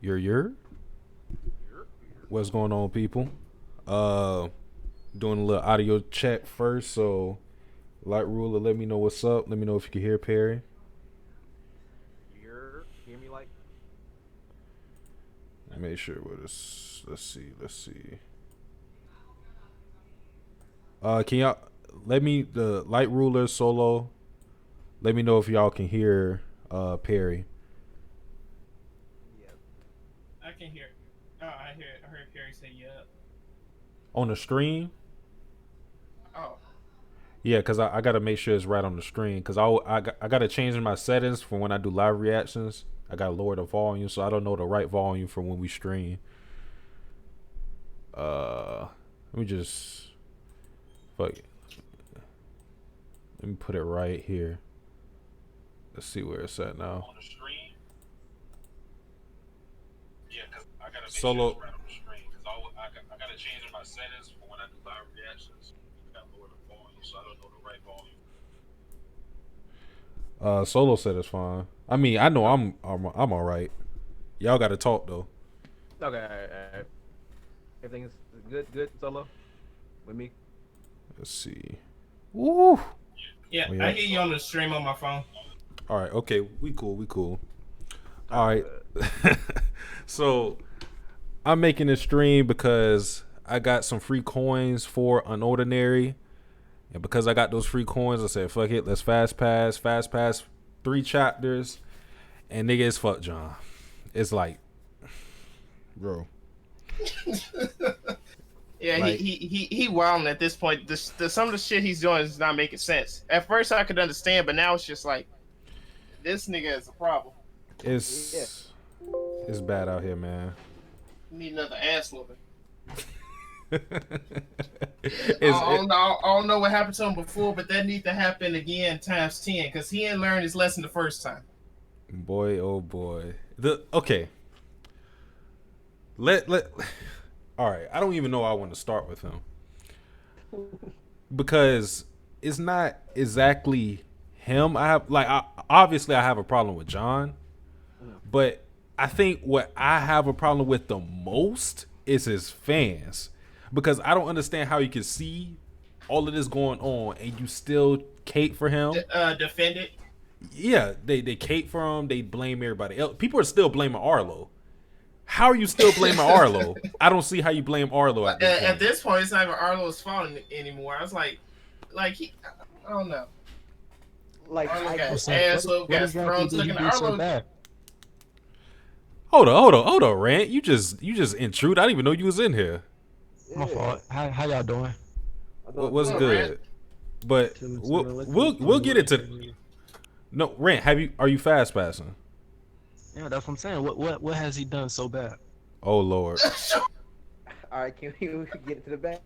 You're. What's going on, people? Uh, Doing a little audio check first. So, Light Ruler, let me know what's up. Let me know if you can hear Perry. Hear me like Make sure with this. Let's see. Let's see. Can y'all let me the Light Ruler solo? Let me know if y'all can hear Perry yeah. I can hear. Oh, I heard Perry say yeah. on the stream. Oh, Yeah, cause I gotta make sure it's right on the screen. Cause I gotta change my settings for when I do live reactions. I gotta lower the volume, so I don't know the right volume for when we stream. Uh, Let me just fuck it. Let me put it right here. Let's see where it's at now. On the stream. Yeah, cause I gotta make sure Solo it's right on the screen. Cause I gotta change my settings for when I do live reactions. I gotta lower the volume, so I don't know the right volume. Solo said it's fine. I mean, I know Oh, I'm all right. Y'all got to talk though. okay, all right. Everything's good, solo with me. Let's see. Woo. yeah. Oh I yeah. hear you on the stream on my phone. All right. Okay. We cool. We cool. All All right, right. good. So I'm making this stream because I got some free coins for unOrdinary, and because I got those free coins, I said, "Fuck it, let's fast pass 3 chapters." And nigga, it's fuck John. It's like, bro, Yeah, he like he he wilding at this point. Some of the shit he's doing is not making sense. At first, I could understand, but now it's just like this nigga is a problem. Yeah. it's it's bad out here, man. You need another ass whooping. It's it, I don't know what happened to him before, but that need to happen again times 10 because he didn't learn his lesson the first time. boy, oh boy. The okay. Let all right. I don't even know how I want to start with him because it's not exactly him. Obviously I have a problem with John, Mhm. but I think what I have a problem with the most is his fans because I don't understand how you can see all of this going on and you still cape for him. Defend it. Yeah, they cape for him. They blame everybody else. People are still blaming Arlo. How are you still blaming Arlo? I don't see how you blame Arlo at this At point. this point, it's not even Arlo's fault anymore. I was like I don't know. Like Arlo I got get. his What's up? ass whooped, What got his exactly throne did he taken. do so Arlo, bad? Hold on, You just intrude. I didn't even know you was in here. My Yeah. fault. How y'all doing? I'm What doing was oh, good. Rant. good? But Chilling, we'll chilling. Let's see we'll what's we'll going get on. into no Rant. Are you fast passing? Yeah, that's what I'm saying. What has he done so bad? Oh Lord, All right, can we get into the back?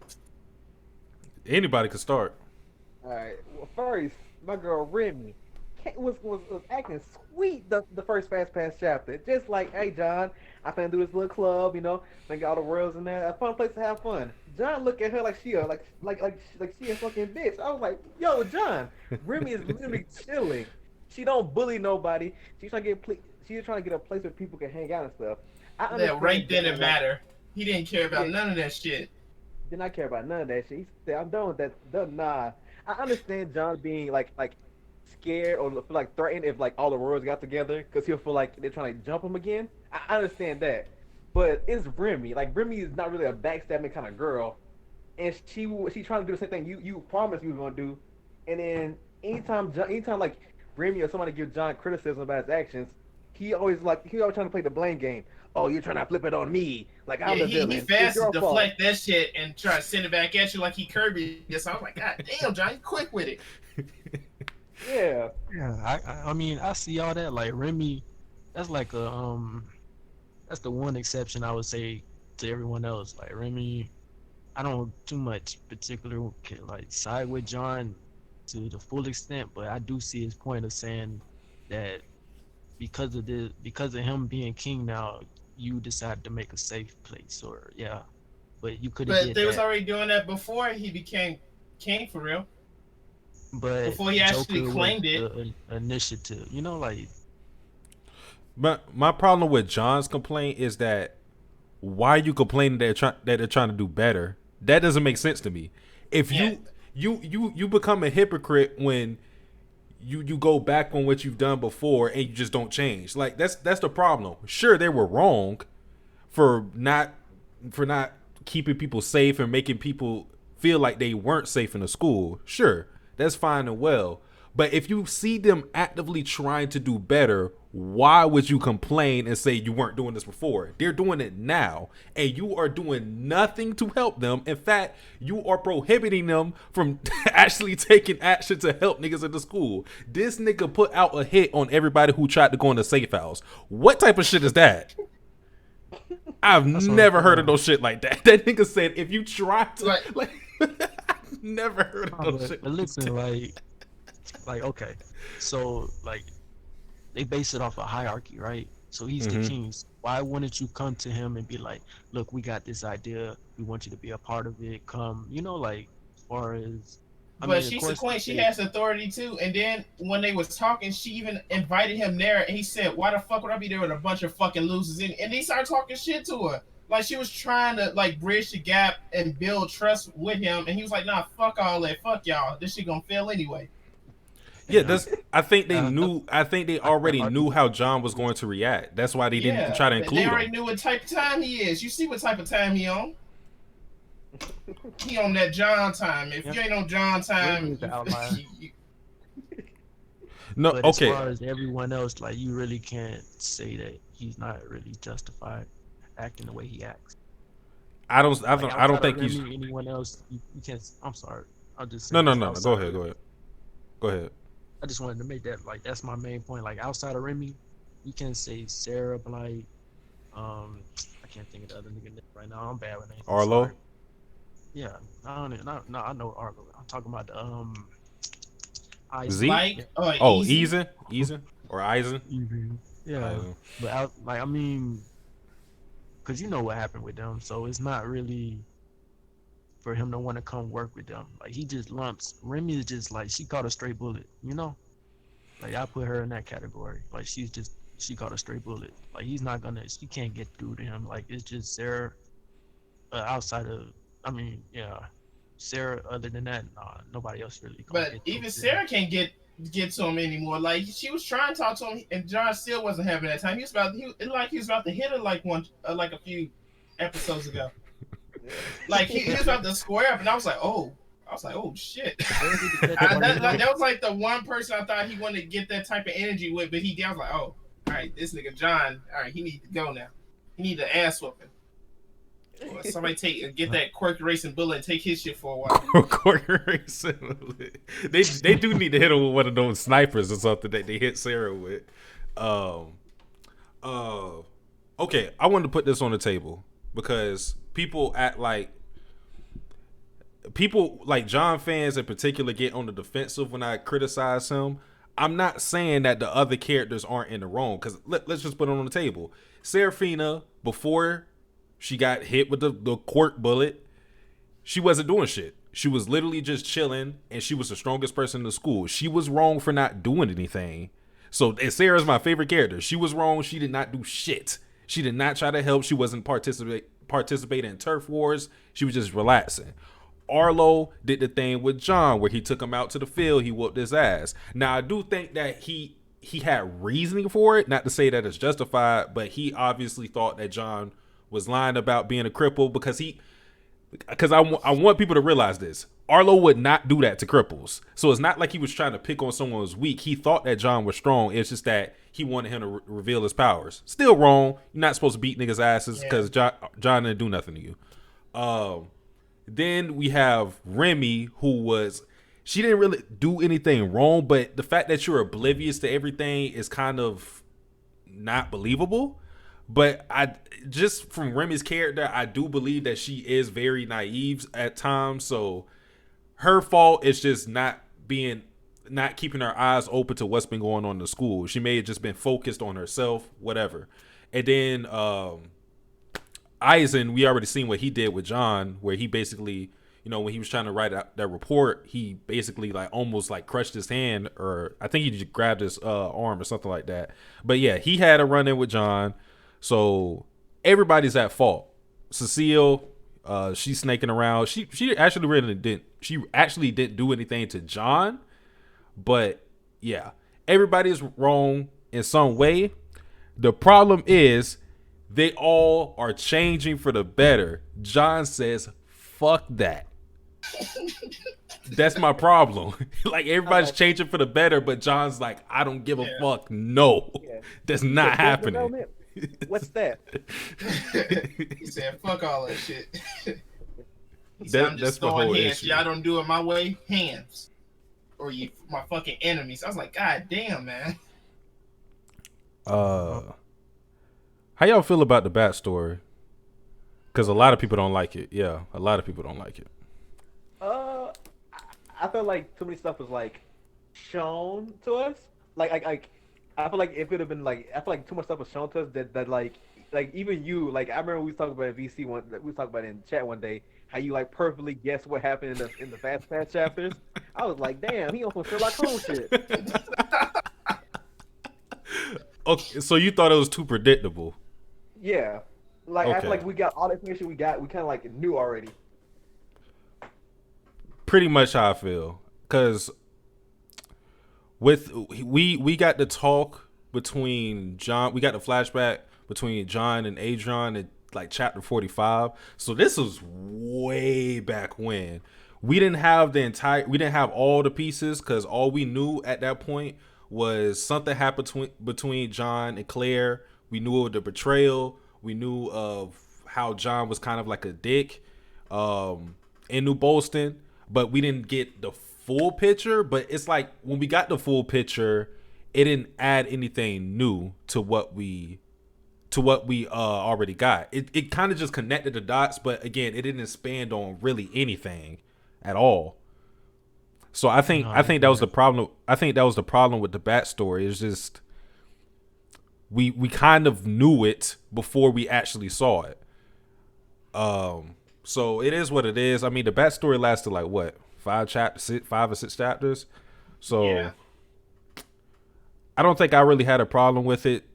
anybody could start. All right. Well, first, my girl Remy was acting sweet the first Fast Pass chapter. Just like, hey John, I finna do this little club, think all the worlds in there, a fun place to have fun. John look at her like she a like she a fucking bitch. I was like, yo, John, Remy is literally chilling. She don't bully nobody. She's trying to get a place where people can hang out and stuff. I that rank understand didn't John like matter. He didn't care yeah, about none of that shit. did not care about none of that shit. He said, I'm done with that. Nah. I understand John being like scared or feel like threatened if like all the worlds got together because he'll feel like they're trying to jump him again. I understand that. But it's Remy. Like Remy is not really a backstabbing kind of girl. And she trying to do the same thing you promised you was gonna do. And then anytime like Remy or somebody give John criticism about his actions, he always trying to play the blame game. Oh, you're trying to flip it on me. Like I'm Yeah, the he villain. It's fast to your fault. deflect that shit and try to send it back at you like he Kirby. So I was like, God damn, John, you quick with it. Yeah. Yeah, I mean I see all that. Like Remy, that's like a that's the one exception I would say to everyone else. Like Remy, I don't too much particular like side with John to the full extent, but I do see his point of saying that because of him being king now, you decided to make a safe place, or yeah, but you could have But did they was that. already doing that before he became king for real. But Before he actually Joker was claimed it. the initiative, like But my problem with John's complaint is that why are you complaining that they're trying to do better? That doesn't make sense to me. If Yeah. you become a hypocrite when you go back on what you've done before and you just don't change. Like that's the problem. Sure, they were wrong for not keeping people safe and making people feel like they weren't safe in the school. Sure, that's fine and well. But if you see them actively trying to do better, why would you complain and say you weren't doing this before? They're doing it now, and you are doing nothing to help them. In fact, you are prohibiting them from actually taking action to help niggas in the school. This nigga put out a hit on everybody who tried to go in the safe house. What type of shit is that? I've never heard of no shit like that. That nigga said if you try to like I've never heard of no shit. But listen, like okay, so like they base it off a hierarchy, right? So he's the king. Why wouldn't you come to him and be like, look, we got this idea, we want you to be a part of it, come, like as far as but she's the queen, she has authority too. And then when they was talking, she even invited him there, and he said, why the fuck would I be there with a bunch of fucking losers? And he started talking shit to her. Like she was trying to like bridge the gap and build trust with him, and he was like, nah, fuck all that, fuck y'all, this shit gonna fail anyway. Yeah, I think they knew. I think they already knew how John was going to react. That's why they didn't try to include him. They already knew what type of time he is. You see what type of time he on? He on that John time. If you ain't on John time, no. But okay. As far as everyone else, like you really can't say that he's not really justified acting the way he acts. I don't think he's anyone else. You can't. I'm sorry. I'll just no. Go ahead. I just wanted to make that that's my main point. Like outside of Remy, you can say Sarah, Blight. I can't think of the other nigga right now. I'm bad with names. Arlo. Yeah, I know Arlo. I'm talking about the Z. Like, Eason or Eisen. Yeah, Eisen. But because you know what happened with them, so it's not really for him to want to come work with them. Like he just lumps. Remy is just like she caught a straight bullet, Like I put her in that category. Like she caught a straight bullet. Like she can't get through to him. Like it's just Sarah. Outside of, Sarah. Other than that, nah, nobody else really. But even Sarah can't get to him anymore. Like she was trying to talk to him, and John still wasn't having that time. He was about to hit her like a few episodes ago. Like he was about to square up, and I was like, oh shit. That was like the one person I thought he wanted to get that type of energy with, but I was like, oh, all right, this nigga John, all right, he needs to go now. He need to ass whooping. Or somebody get that quirky racing bullet and take his shit for a while. Quirky racing bullet. They do need to hit him with one of those snipers or something that they hit Sarah with. Okay, I wanted to put this on the table because people John fans in particular get on the defensive when I criticize him. I'm not saying that the other characters aren't in the wrong because let's just put it on the table. Serafina, before she got hit with the quirk bullet, she wasn't doing shit. She was literally just chilling, and she was the strongest person in the school. She was wrong for not doing anything. So, and Sarah's my favorite character. She was wrong. She did not do shit. She did not try to help. She wasn't participating in turf wars. She was just relaxing. Arlo did the thing with John where he took him out to the field. He whooped his ass. Now, I do think that he had reasoning for it. Not to say that it's justified, but he obviously thought that John was lying about being a cripple because I want people to realize this. Arlo would not do that to cripples. So it's not like he was trying to pick on someone who was weak. He thought that John was strong. It's just that he wanted him to reveal his powers. Still wrong. You're not supposed to beat niggas' asses because John didn't do nothing to you. Then we have Remy, she didn't really do anything wrong, but the fact that you're oblivious to everything is kind of not believable. But just from Remy's character, I do believe that she is very naive at times. So her fault is just not keeping her eyes open to what's been going on in the school. She may have just been focused on herself, whatever. And then Eisen, we already seen what he did with John, where he basically, when he was trying to write out that report, he basically like almost like crushed his hand, or I think he just grabbed his arm or something like that. But yeah, he had a run in with John, so everybody's at fault. Cecile, she's snaking around. She actually didn't do anything to John, but yeah, everybody's wrong in some way. The problem is they all are changing for the better. John says, "Fuck that." That's my problem. Like everybody's changing for the better, but John's like, "I don't give a fuck." No, that's not happening. What's that? He said, "Fuck all that shit." He said, "I'm just that's the throwing whole hands. issue. Y'all don't do it my way, hands, or you my fucking enemies." I was like, "God damn, man." How y'all feel about the Bat story? Because a lot of people don't like it. Yeah, a lot of people don't like it. I felt like too many stuff was like shown to us. Like I feel like it could have been like I feel like too much stuff was shown to us that like even you like I remember we talked about it VC one we talked about it in chat one day how you like perfectly guessed what happened in the Fast Pass chapters. I was like, damn, he on some Sherlock Holmes shit. Okay, so you thought it was too predictable. Yeah, like I Okay. feel like we got all the information we got. We kind of like knew already. Pretty much how I feel. Because we got the talk between John, we got the flashback between John and Adrian in like chapter 45. So this was way back when. We didn't have all the pieces because all we knew at that point was something happened between John and Claire. We knew of the betrayal. We knew of how John was kind of like a dick in New Boston, but we didn't get the full picture. But it's like when we got the full picture, it didn't add anything new to what we already got. It kind of just connected the dots, but again, it didn't expand on really anything at all. So I think that was the problem. I think that was the problem with the Bat story. It's just we kind of knew it before we actually saw it. So it is what it is. I mean, the Bat story lasted like what, 5 or 6 chapters. So Yeah. I don't think I really had a problem with it.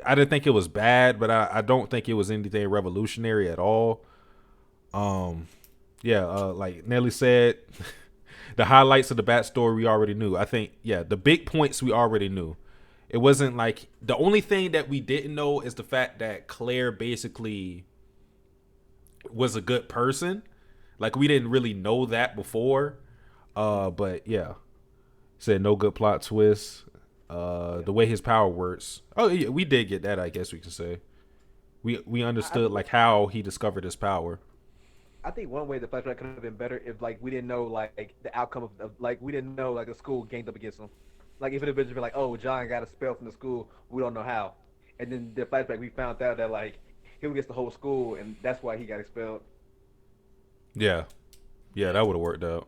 I didn't think it was bad, but I don't think it was anything revolutionary at all. Like Nelly said, the highlights of the Bat story we already knew. I think, the big points we already knew. It wasn't like the only thing that we didn't know is the fact that Claire basically was a good person. Like we didn't really know that before. But yeah, said no good plot twist. The way his power works. Oh yeah, we did get that. I guess we could say we understood like how he discovered his power. I think one way the flashback could have been better if like we didn't know like the outcome of like we didn't know like the school ganged up against him. Like if it had been like, oh, John got a spell from the school, we don't know how, and then the flashback we found out that like he was against the whole school and that's why he got expelled. Yeah, that would have worked out.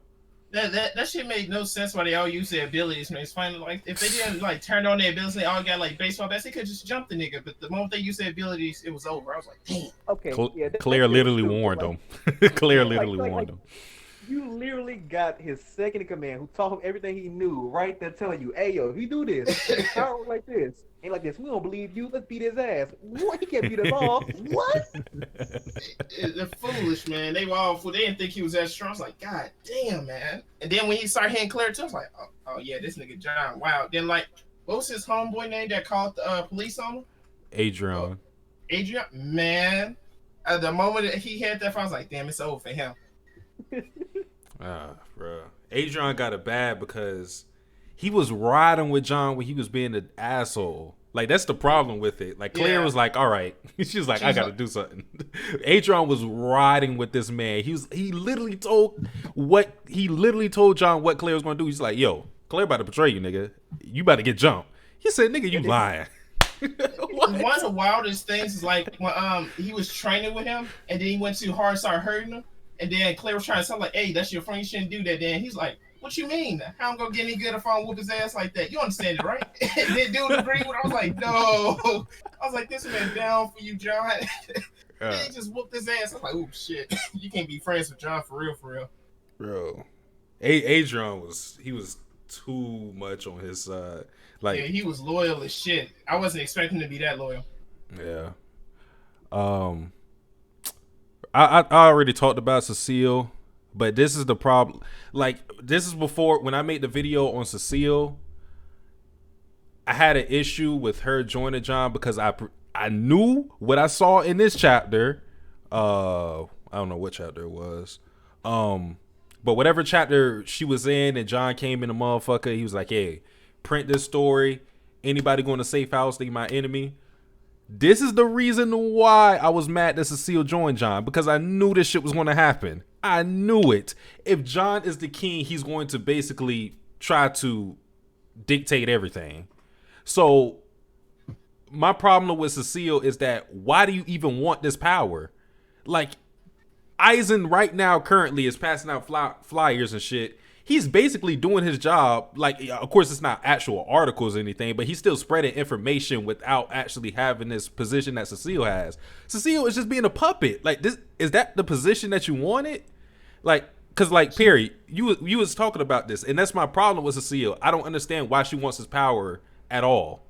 That shit made no sense why they all use their abilities, man. It's funny, like if they didn't like turn on their abilities, they all got like baseball bats. They could just jump the nigga, but the moment they used their abilities, it was over. I was like, damn. Okay, Claire literally warned him. Claire literally warned him. You literally got his second in command who taught him everything he knew right there telling you, hey, yo, if you do this, it's not like this. Ain't like this. We don't believe you. Let's beat his ass. What? He can't beat us all. What? They're foolish, man. They were all fool. They didn't think he was that strong. I was like, God damn, man. And then when he started hitting Claire too, I was like, oh yeah, this nigga John. Wow. Then like, what was his homeboy name that called the police on him? Adrian. Adrian, man. At the moment that he had that, I was like, damn, it's over for him. Bro. Adrian got it bad because he was riding with John when he was being an asshole. Like that's the problem with it. Like Claire was like, all right. She was like, I gotta do something. Adrian was riding with this man. He literally told John what Claire was gonna do. He's like, yo, Claire about to betray you, nigga. You about to get jumped. He said, nigga, you lying. One of the wildest things is like when he was training with him and then he went too hard and started hurting him. And then Claire was trying to tell like, hey, that's your friend, you shouldn't do that. Then he's like, what you mean? How I'm gonna get any good if I don't whoop his ass like that? You understand it, right? And then dude agreed with it. I was like, no. I was like, this man down for you, John. Then he just whooped his ass. I'm like, oh shit, you can't be friends with John for real. Bro. Adrian was too much on his side. Like, yeah, he was loyal as shit. I wasn't expecting him to be that loyal. yeah. I already talked about Cecile, but this is the problem. Like, this is before when I made the video on Cecile. I had an issue with her joining John because I knew what I saw in this chapter. I don't know what chapter it was. But whatever chapter she was in and John came in the motherfucker, he was like, hey, print this story. Anybody going to safe house, they my enemy. This is the reason why I was mad that Cecile joined John, because I knew this shit was going to happen. I knew it. If John is the king, he's going to basically try to dictate everything. So my problem with Cecile is that why do you even want this power? Like, Eisen right now currently is passing out flyers and shit. He's basically doing his job. Like, of course, it's not actual articles or anything, but he's still spreading information without actually having this position that Cecile has. Cecile is just being a puppet. Like, this is that the position that you wanted? Like, cause like Perry, you was talking about this, and that's my problem with Cecile. I don't understand why she wants his power at all.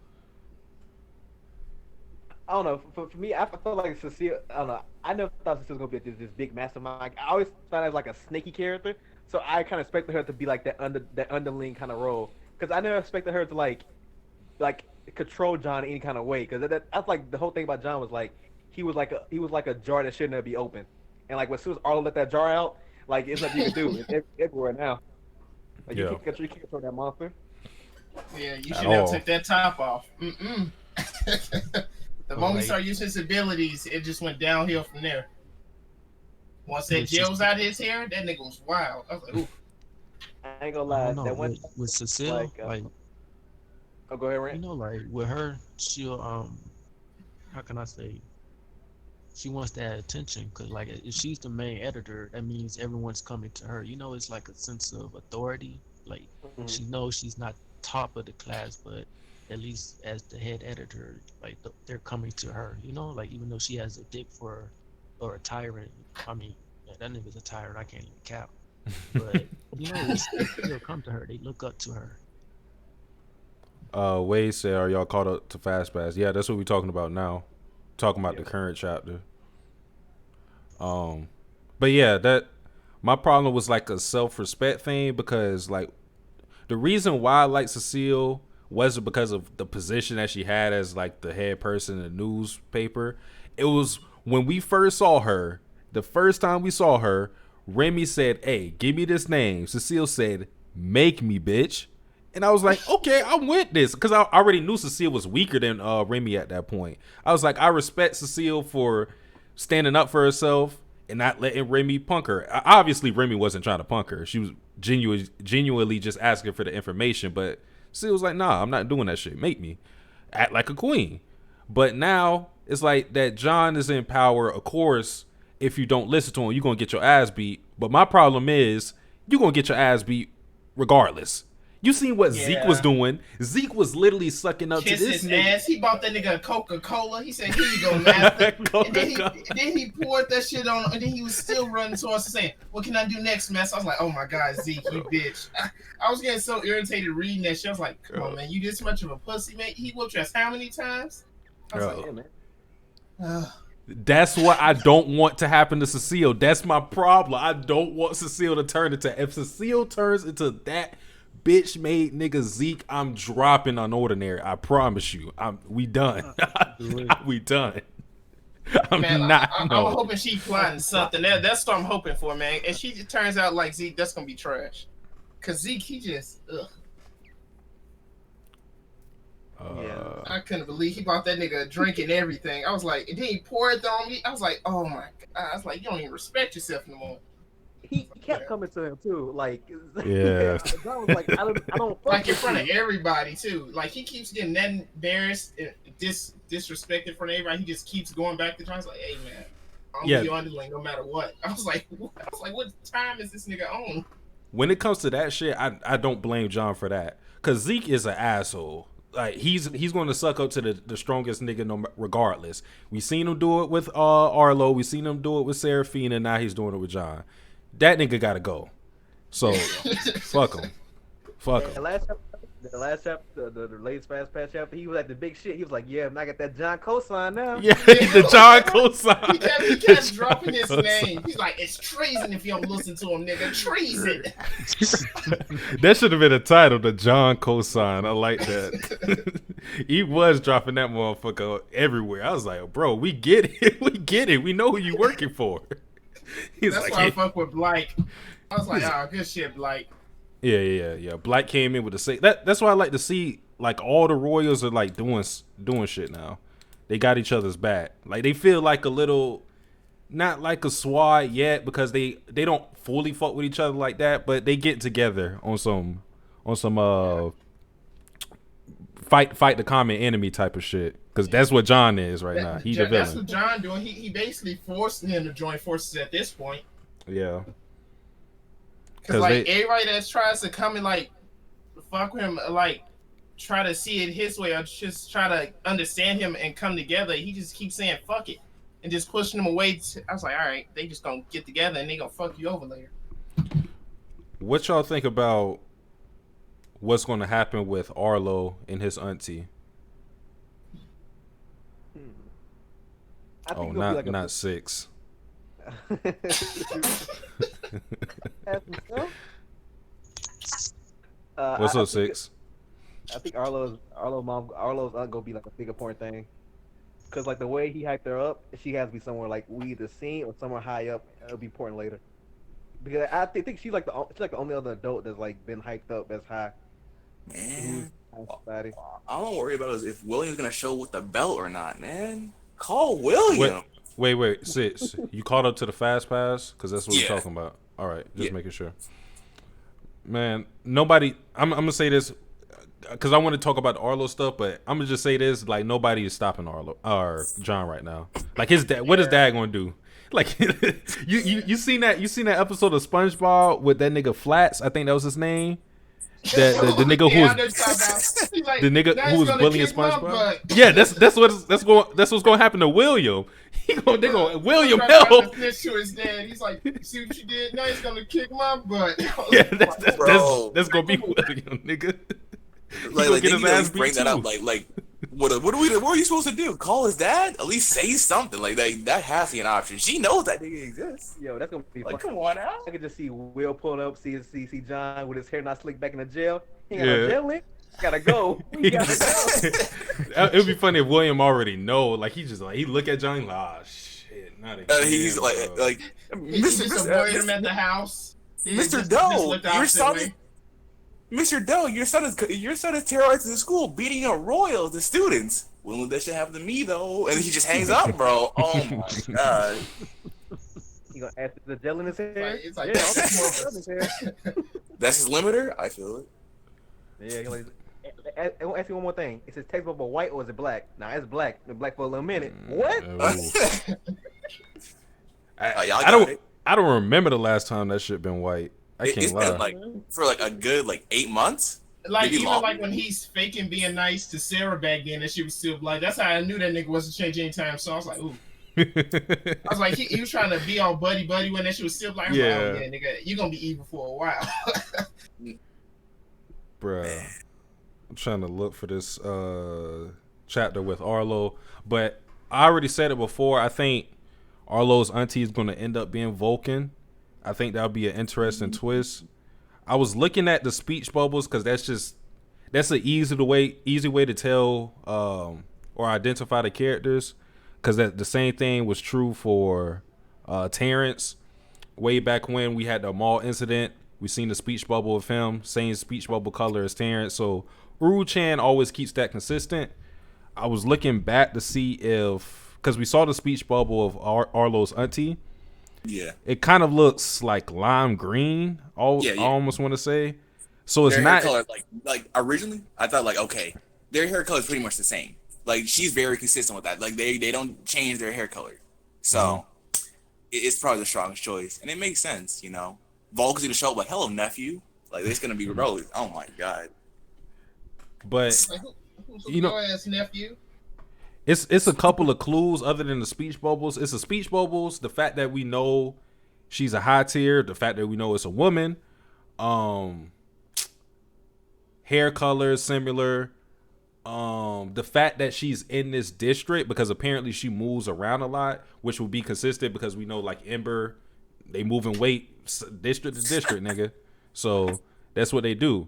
I don't know. For me, I felt like Cecile. I don't know. I never thought Cecile was gonna be this big mastermind. I always thought her like a snaky character, so I kind of expected her to be like that underling kind of role. Because I never expected her to like control John in any kind of way. Because that's like the whole thing about John was like he was like a jar that shouldn't be open. And like as soon as Arlo let that jar out, like it's nothing you can do. It's everywhere now. Like Yeah. you can't control that monster. Yeah, you should have took that top off. The moment he started using his abilities, it just went downhill from there. Once that gel was out of his hair, that nigga was wild. I was like, ooh. I ain't gonna I lie. don't know, That one with Cecile, like, oh, go ahead, Rand. you know, like with her, she'll how can I say? She wants that attention because, like, if she's the main editor, that means everyone's coming to her. You know, it's like a sense of authority. Like, she knows she's not top of the class, but at least as the head editor, like they're coming to her. You know, like even though she has a dick for or a tyrant. I mean, yeah, that nigga's a tyrant. I can't even count. But you know, they'll come to her. They look up to her. Wade said, "Are y'all caught up to Fast Pass?" Yeah, that's what we're talking about now. Talking about the current chapter. But yeah, that my problem was like a self-respect thing because like the reason why I like Cecile wasn't because of the position that she had as like the head person in the newspaper. It was when we first saw her, the first time we saw her, Remy said, "Hey, give me this name." Cecile said, "Make me, bitch." And I was like, okay, I'm with this. Because I already knew Cecile was weaker than Remy at that point. I was like, I respect Cecile for standing up for herself and not letting Remy punk her. Obviously, Remy wasn't trying to punk her. She was genuinely just asking for the information. But Cecile was like, nah, I'm not doing that shit. Make me act like a queen. But now it's like that John is in power. Of course, if you don't listen to him, you're going to get your ass beat. But my problem is you're going to get your ass beat regardless. You seen what Zeke was doing. Zeke was literally sucking up to this his nigga. ass. He bought that nigga a Coca-Cola. He said, "Here you go, master." And then he poured that shit on, and then he was still running towards us saying, "What can I do next, master?" I was like, "Oh my god, Zeke, you bitch!" I was getting so irritated reading that shit. I was like, "Come on, man, you this much of a pussy, man? He whooped us how many times?" I was like, Yeah, man. That's what I don't want to happen to Cecile. That's my problem. I don't want Cecile to turn into. If Cecile turns into that bitch made nigga Zeke, I'm dropping unOrdinary. I promise you. We done. We done. I'm hoping she plotting something. That's what I'm hoping for, man. And she turns out like Zeke, that's gonna be trash. Cause Zeke, he just Yeah. I couldn't believe he bought that nigga a drink and everything. I was like, and then he poured it on me. I was like, oh my god. I was like, you don't even respect yourself no more. He kept coming to him too, like Yeah. John was like, I don't like in front of everybody too. Like he keeps getting that embarrassed and disrespected in front of everybody. He just keeps going back to John. I was like, hey man, I'm gonna be underling no matter what. I was like, what time is this nigga on? When it comes to that shit, I don't blame John for that. Cause Zeke is an asshole. like he's going to suck up to the strongest nigga regardless. We seen him do it with Arlo. We seen him do it with Seraphina. Now he's doing it with John. That nigga got to go. So fuck him. Fuck him. The last chapter, the latest Fast Pass chapter, he was like the big shit. He was like, "Yeah, I got that John cosign now." Yeah, the John cosign. He kept dropping his name. He's like, "It's treason if you don't listen to him, nigga. Treason." That should have been a title, the John cosign. I like that. He was dropping that motherfucker everywhere. I was like, bro, we get it. We get it. We know who you working for. That's like, why I fuck with Blake. I was like, oh, good shit, Blake. Yeah. Black came in with the same. That's why I like to see like all the Royals are like doing shit now. They got each other's back. Like they feel like a little, not like a squad yet because they don't fully fuck with each other like that, but they get together on some fight the common enemy type of shit. Because that's what John is right now. He's the villain. That's what John doing. He basically forced him to join forces at this point. Yeah. Because like everybody that tries to come and like fuck with him, like try to see it his way or just try to understand him and come together, he just keeps saying fuck it and just pushing them away. I was like, all right, they just gonna get together and they gonna fuck you over later. What y'all think about what's gonna happen with Arlo and his auntie? I think not 6. What's up, 6? I think Arlo's aunt gonna be like a big important thing, cause like the way he hyped her up, she has to be somewhere like we either seen or somewhere high up. It'll be important later, because I think she's like the only other adult that's like been hyped up as high. Man, all I'm worried about is if William's gonna show with the belt or not. Man, call William. Wait, 6. You caught up to the fast pass? Because that's what we're talking about. All right, just making sure. Man, nobody. I'm gonna say this because I want to talk about the Arlo stuff, but I'm gonna just say this: like nobody is stopping Arlo or John right now. Like his dad. What is Dad gonna do? Like you seen that episode of SpongeBob with that nigga Flats? I think that was his name. The nigga who was like, the nigga who was bullying SpongeBob. Yeah, that's what's gonna happen to William. William help. Snitch to his dad. He's like, see what you did? Now he's gonna kick my butt. Yeah, that's gonna be William, nigga. Like get his ass bring that up. Like what are you supposed to do? Call his dad? At least say something. Like that has to be an option. She knows that nigga exists. Yo, that's gonna be like, come on now. I could just see Will pulling up, see John with his hair not slicked back in the jail. He ain't got no jail in. Gotta go. We gotta go. It would be funny if William already know. Like he just like he look at John like, ah shit, not again. He's like Mr. avoid him at the house. Mr. Doe, your son. Mr. Doe, your son is terrorizing the school, beating up Royals, the students. Wouldn't let that shit happen to me though. And he just hangs up, bro. Oh my god. You gonna ask the gel in his hair? It's like that's his limiter. I feel it. Yeah. I want to ask you one more thing. Is his textbook white or is it black? Nah, it's black. It's black for a little minute. What? I don't remember the last time that shit been white. It's been like for like a good 8 months. Like even like when he's faking being nice to Sarah back then, and she was still black. That's how I knew that nigga wasn't changing anytime. So I was like, ooh. I was like, he was trying to be all buddy when that shit was still black. I was like, oh yeah, nigga, you gonna be evil for a while. Bruh. I'm trying to look for this chapter with Arlo, but I already said it before. I think Arlo's auntie is going to end up being Vulcan. I think that'll be an interesting twist. I was looking at the speech bubbles because that's an easy way to tell or identify the characters, because the same thing was true for Terrence way back when we had the mall incident. We seen the speech bubble of him, same speech bubble color as Terrence. So Uru-chan always keeps that consistent. I was looking back to see because we saw the speech bubble of Arlo's auntie. Yeah. It kind of looks like lime green. I almost want to say. So it's their not hair color, like originally I thought like, okay, their hair color is pretty much the same. Like she's very consistent with that. Like they don't change their hair color. So it's probably the strongest choice. And it makes sense, you know. Vulcan's gonna show up like, hello nephew. Like it's gonna be bro. Oh my god. But Who's You know, your ass nephew? it's a couple of clues other than the speech bubbles. It's the speech bubbles, the fact that we know she's a high tier, the fact that we know it's a woman, um, hair color is similar, the fact that she's in this district because apparently she moves around a lot, which would be consistent because we know like Ember, they move in weight district to district, nigga. So that's what they do.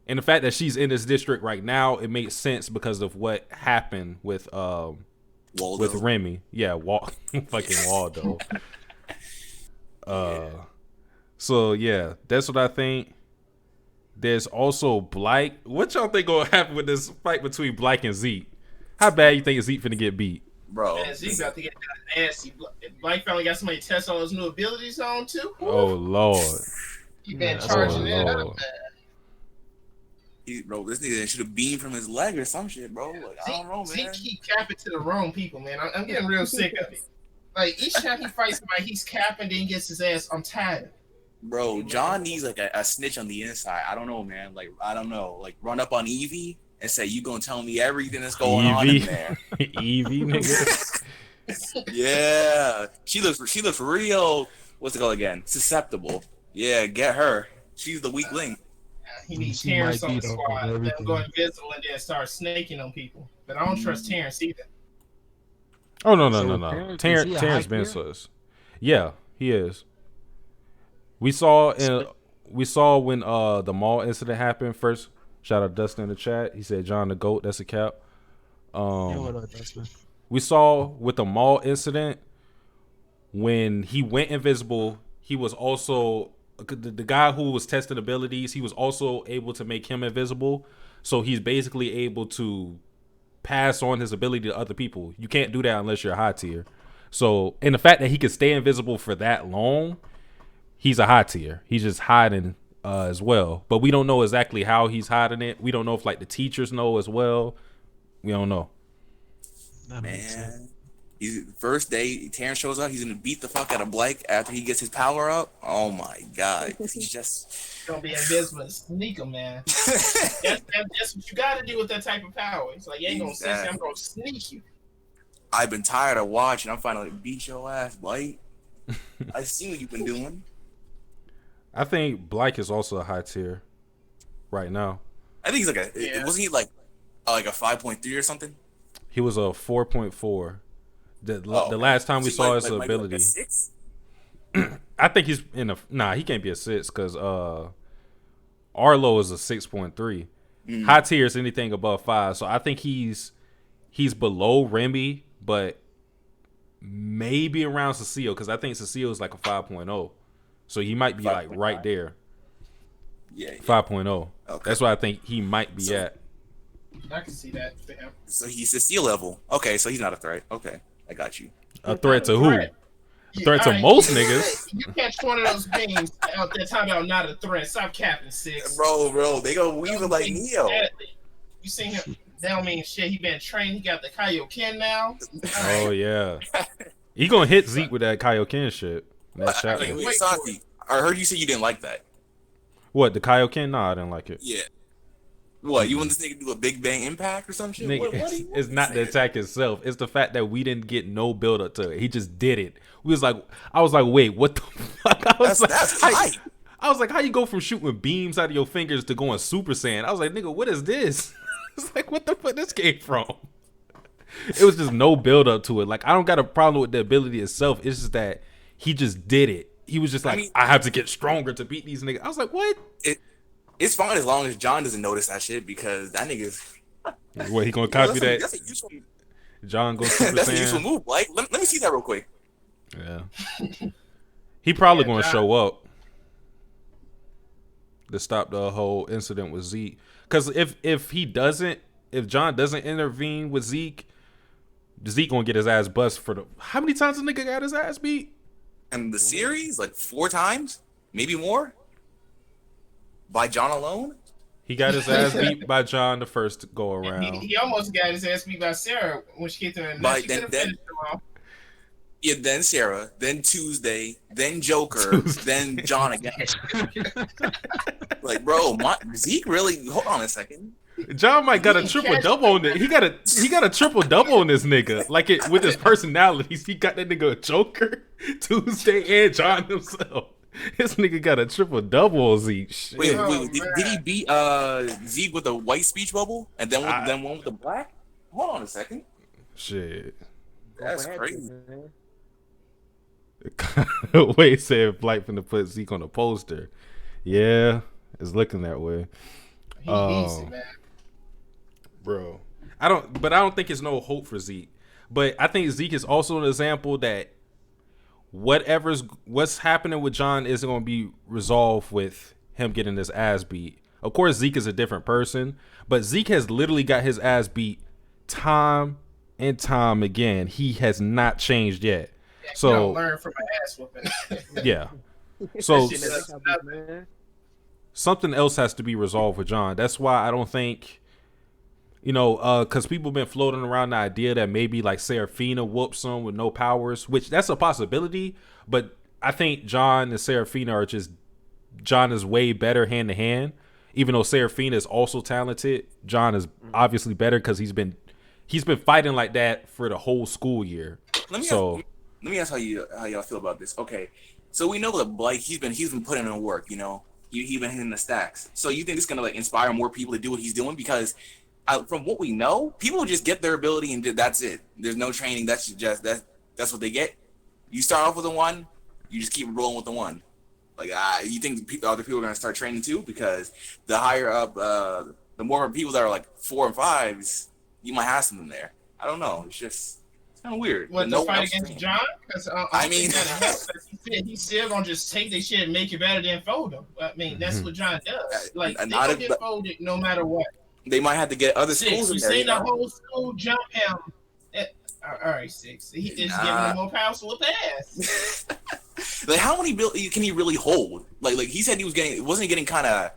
And the fact that she's in this district right now, it makes sense because of what happened with Waldo. Remy. Yeah, fucking Waldo. So yeah, that's what I think. There's also Black. What y'all think gonna happen with this fight between Black and Zeke? How bad you think Zeke finna get beat? Bro. Man, Zeke about to get nasty. Black finally got somebody to test all his new abilities on too. Oh Lord. You been Yeah, charging oh, that up, Lord. man. Bro, this nigga should have beamed from his leg or some shit, bro. Like, I don't know, man. Zeke keep capping to the wrong people, man. I'm getting real sick of it. Like each time he fights somebody, he's capping, then gets his ass. I'm tired. Bro, John needs like a snitch on the inside. I don't know, man. Like, I don't know. Like, run up on Evie and say, you gonna tell me everything that's going on in there. Evie, nigga. Yeah. She looks real, what's it called again? Susceptible. Yeah, get her. She's the weak link. He needs She Terrence might on be the though, squad. Let him everything. go invisible and then start snaking on people. But I don't trust Terrence either. Oh no. So Terrence, is he a Terrence high been tier? sus. Yeah, he is. We saw when the mall incident happened first. Shout out Dustin in the chat. He said John the GOAT. That's a cap. Yeah, what up, Dustin? We saw with the mall incident when he went invisible. He was also the guy who was testing abilities. He was also able to make him invisible. So he's basically able to pass on his ability to other people. You can't do that unless you're a high tier. So, and the fact that he could stay invisible for that long, he's a high tier. He's just hiding as well. But we don't know exactly how he's hiding it. We don't know if like the teachers know as well. We don't know. That makes sense. Man. He's first day Terrence shows up, he's gonna beat the fuck out of Blake after he gets his power up. Oh my god. He's just Gonna be invisible and sneak him, man. That's what you gotta do with that type of power. It's like, you ain't gonna sense me, I'm gonna sneak you. I've been tired of watching. I'm finally beat your ass, Blake. I see what you've been doing. I think Blake is also a high tier right now. I think he's like Yeah. wasn't he like a 5.3 or something? He was a 4.4. The Oh, last time we so saw might- his might be like ability. a 6? I think he's in a he can't be a 6 because Arlo is a 6.3. High tier is anything above 5. So I think he's below Remy, but maybe around Cecile because I think Cecile is like a 5.0. So he might be like right there. Yeah. 5.0. Okay. That's why I think he might be So- at. I can see that for him. So he's a seal level. Okay, so he's not a threat. Okay, I got you. A threat to who? Threat. Threat to Alright, most you- niggas. You catch one of those beams out there talking about not a threat. Stop capping, Six. Bro, they gonna weave it like Neo. You seen him? That don't mean shit. He been trained. He got the Kaioken now. Oh yeah. He gonna hit Zeke with that Kaioken shit. That shot. Wait, Wait for Santi, I heard you say you didn't like that. What, the Kaioken? Nah, I didn't like it. Yeah. What, you want this nigga to do a Big Bang Impact or some shit? Nigga, What do you it's not the say? attack itself. It's the fact that we didn't get no build up to it. He just did it. I was like, wait, what the fuck? That's hype. I was like, how you go from shooting beams out of your fingers to going Super Saiyan? I was like, nigga, what is this? It's like, what the fuck this came from? It was just no build up to it. Like, I don't got a problem with the ability itself. It's just that he just did it. He was just like, I have to get stronger to beat these niggas. I was like, what? It's fine as long as John doesn't notice that shit because that nigga's. What, he gonna copy that? That's a useful. John goes Super That's a useful Saiyan. move. Like, let me see that real quick. Yeah. He probably Yeah, gonna John. show up to stop the whole incident with Zeke. Because if John doesn't intervene with Zeke gonna get his ass bust for the. How many times the nigga got his ass beat? And the series, like 4 times, maybe more, by John alone. He got his ass beat by John the first go around. He almost got his ass beat by Sarah when she kicked him in the Right, nuts. She then- could have finished him off. Yeah, then Sarah, then Tuesday, then Joker, then John again. Like, bro, Zeke really. Hold on a second. John might got a He triple catch- double on it. He got a triple double on this nigga. Like it with his personalities. He got that nigga a Joker, Tuesday, and John himself. This nigga got a triple double on Zeke. Shit. Wait, Oh, did he beat Zeke with the white speech bubble and then then one with the black? Hold on a second. Shit. That's Had to, crazy. man. Wait, said Blight finna put Zeke on a poster. Yeah, it's looking that way. He needs it, man. Bro. I don't think it's no hope for Zeke. But I think Zeke is also an example that what's happening with John isn't going to be resolved with him getting his ass beat. Of course, Zeke is a different person, but Zeke has literally got his ass beat time and time again. He has not changed yet. Yeah, So you don't learn from an ass whooping. yeah. So That shit is- Man. something else has to be resolved with John. That's why I don't think, because people have been floating around the idea that maybe like Serafina whoops him with no powers, which that's a possibility. But I think John and Serafina are just, John is way better hand to hand. Even though Serafina is also talented, John is obviously better because he's been fighting like that for the whole school year. Let me ask how y'all feel about this. Okay, so we know that Blake he's been putting in work. He's been hitting the stacks. So you think it's gonna like inspire more people to do what he's doing? Because from what we know, people just get their ability and that's it. There's no training. That's what they get. You start off with a 1, you just keep rolling with the 1. Like you think other people are gonna start training too? Because the higher up, the more people that are like 4 and 5s, you might have something there. I don't know. It's kind of weird. What, No the fight one else against training. John? Because I mean- he's still gonna just take their shit and make it better than fold them. I mean, that's what John does. Like they Not gonna if- get folded no matter what. They might have to get other schools Six, in you there. seen You the know? whole school jump him. All right, 6. He is giving him more power to whoop ass. Like how many can he really hold? Like he said he wasn't he getting kind of,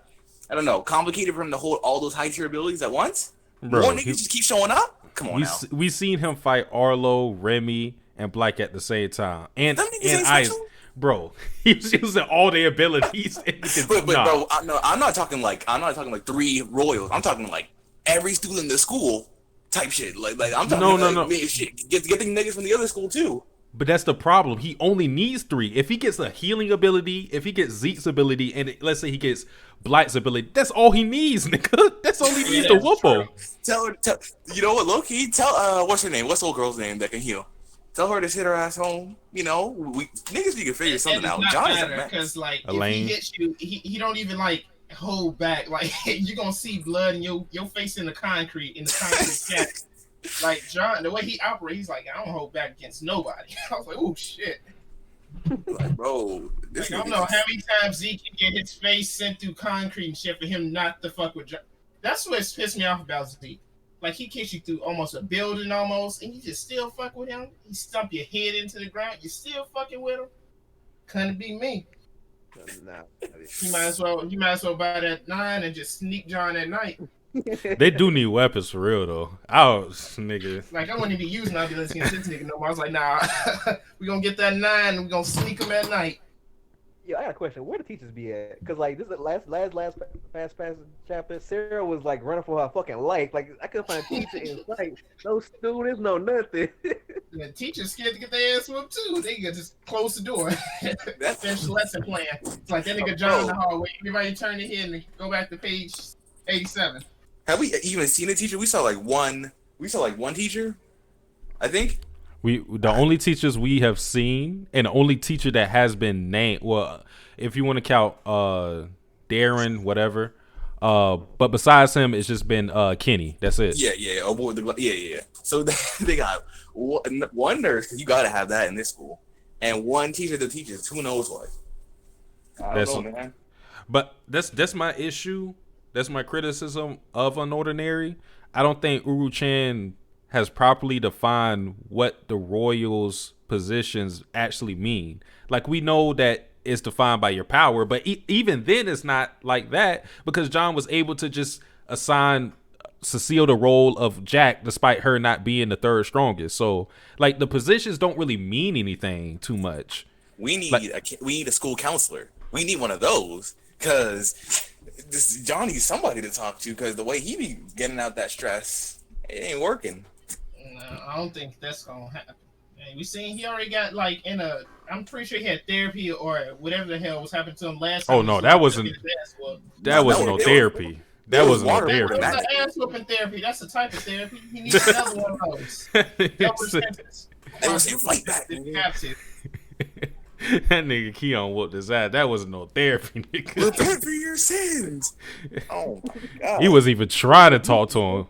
I don't know, complicated for him to hold all those high tier abilities at once? Bro, More niggas just keep showing up? Come on now. We seen him fight Arlo, Remy, and Black at the same time. And Them niggas ain't I, special? bro, he's using all their abilities. But bro, I'm not talking like 3 royals. I'm talking like every student in the school type shit. Like I'm talking No. man, shit. Get the niggas from the other school too. But that's the problem. He only needs 3. If he gets a healing ability, if he gets Zeke's ability, and let's say he gets Blight's ability, that's all he needs, nigga. That's all he needs to whoop him. Tell you know what, low-key, tell what's her name? What's the old girl's name that can heal? Tell her to sit her ass home. Niggas, you can figure something out. John is a mess. Because like Elaine. if he hits you, he don't even like hold back. Like you're gonna see blood in your face in the concrete cat. Like John, the way he operates, he's like, I don't hold back against nobody. I was like, oh shit. Like, bro, this Like, I don't nigga know is- how many times Zeke can get his face sent through concrete and shit for him not to fuck with John. That's what's pissed me off about Zeke. Like he kicks you through almost a building and you just still fuck with him. He stump your head into the ground, you still fucking with him. Couldn't be me. Nah. You might as well buy that 9 and just sneak John at night. They do need weapons for real though. Nigga. Like I wouldn't even use ambulance against this nigga no more. I was like, nah, we gonna get that 9 and we gonna sneak him at night. Yeah, I got a question. Where the teachers be at? Because like this is the last fast pass chapter. Sarah was like running for her fucking life. Like I couldn't find a teacher in sight. No students, no nothing. And the teacher's scared to get their ass whooped too. They could just close the door. Finish the lesson plan. It's like that nigga John in the hallway. Everybody turn their head and go back to page 87. Have we even seen a teacher? We saw like one teacher, I think. The only teachers we have seen, and the only teacher that has been named, well, if you want to count Darren, whatever, but besides him, it's just been Kenny. That's it. Yeah. Oh boy, yeah. So they got one nurse. You gotta have that in this school, and one teacher that teaches. Who knows what? I don't know, man. But that's my issue. That's my criticism of unOrdinary. I don't think Uru-chan has properly defined what the Royals positions actually mean. Like we know that it's defined by your power, but even then it's not like that because John was able to just assign Cecile the role of Jack despite her not being the 3rd strongest. So like the positions don't really mean anything too much. We need a school counselor. We need one of those because this John needs somebody to talk to because the way he be getting out that stress, it ain't working. No, I don't think that's gonna happen. And we seen he already got like in a. I'm pretty sure he had therapy or whatever the hell was happening to him last time. Oh no, that wasn't that wasn't no therapy. That wasn't no therapy. That's an ass whooping therapy. That's the type of therapy. He needs another one of those. Double sentence. They was fight back. Have to. That nigga Keon whooped his ass. That wasn't no therapy, nigga. Repent for your sins. Oh my God. He wasn't even trying to talk to him.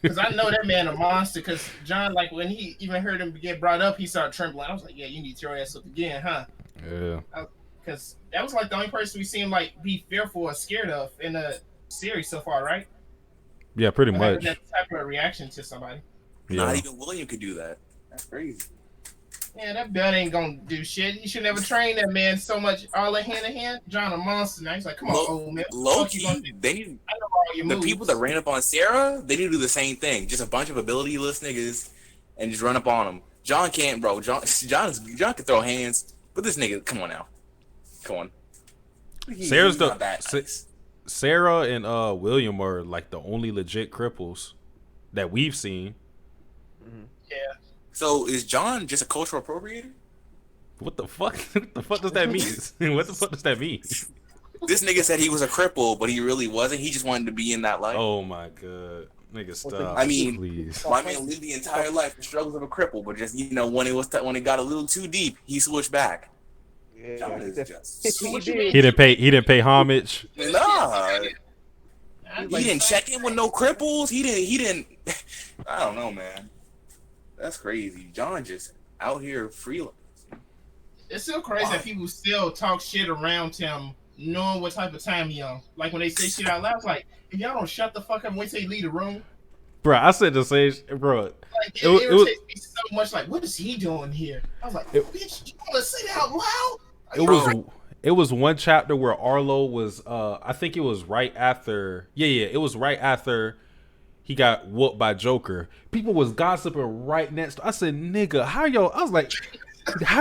Because I know that man a monster. Because John, like when he even heard him get brought up, he started trembling. I was like, yeah, you need to your ass up again, huh? Yeah. Because that was like the only person we seen like be fearful or scared of in the series so far, right? Yeah, pretty much. That type of reaction to somebody. Yeah. Not even William could do that. That's crazy. Yeah, that belt ain't gonna do shit. You should never train that man so much all in hand. John a monster now. He's like, come on, old man. Loki, they need the people that ran up on Sarah. They need to do the same thing. Just a bunch of ability-less niggas and just run up on them. John can't, bro. John can throw hands, but this nigga, come on now, come on. Sarah's Sarah and William are like the only legit cripples that we've seen. Yeah. So is John just a cultural appropriator? What the fuck? What the fuck does that mean? What the fuck does that mean? This nigga said he was a cripple, but he really wasn't. He just wanted to be in that life. Oh my God. Nigga, stop. I mean, please. My man lived the entire life the struggles of a cripple, but just when it got a little too deep, he switched back. Yeah, John is just he He didn't pay homage. nah. He didn't check in with no cripples. He didn't. I don't know, man. That's crazy. John just out here freelance. It's still crazy that people still talk shit around him, knowing what type of time he on. Like when they say shit out loud, it's like, if y'all don't shut the fuck up and wait till you leave the room. Bro, I said the same, bro. Like, it irritates me so much. Like, what is he doing here? I was like, bitch, you want to say that out loud? It was one chapter where Arlo was, I think it was right after, it was right after he got whooped by Joker. People was gossiping right next to. I said, nigga, how y'all? I was like,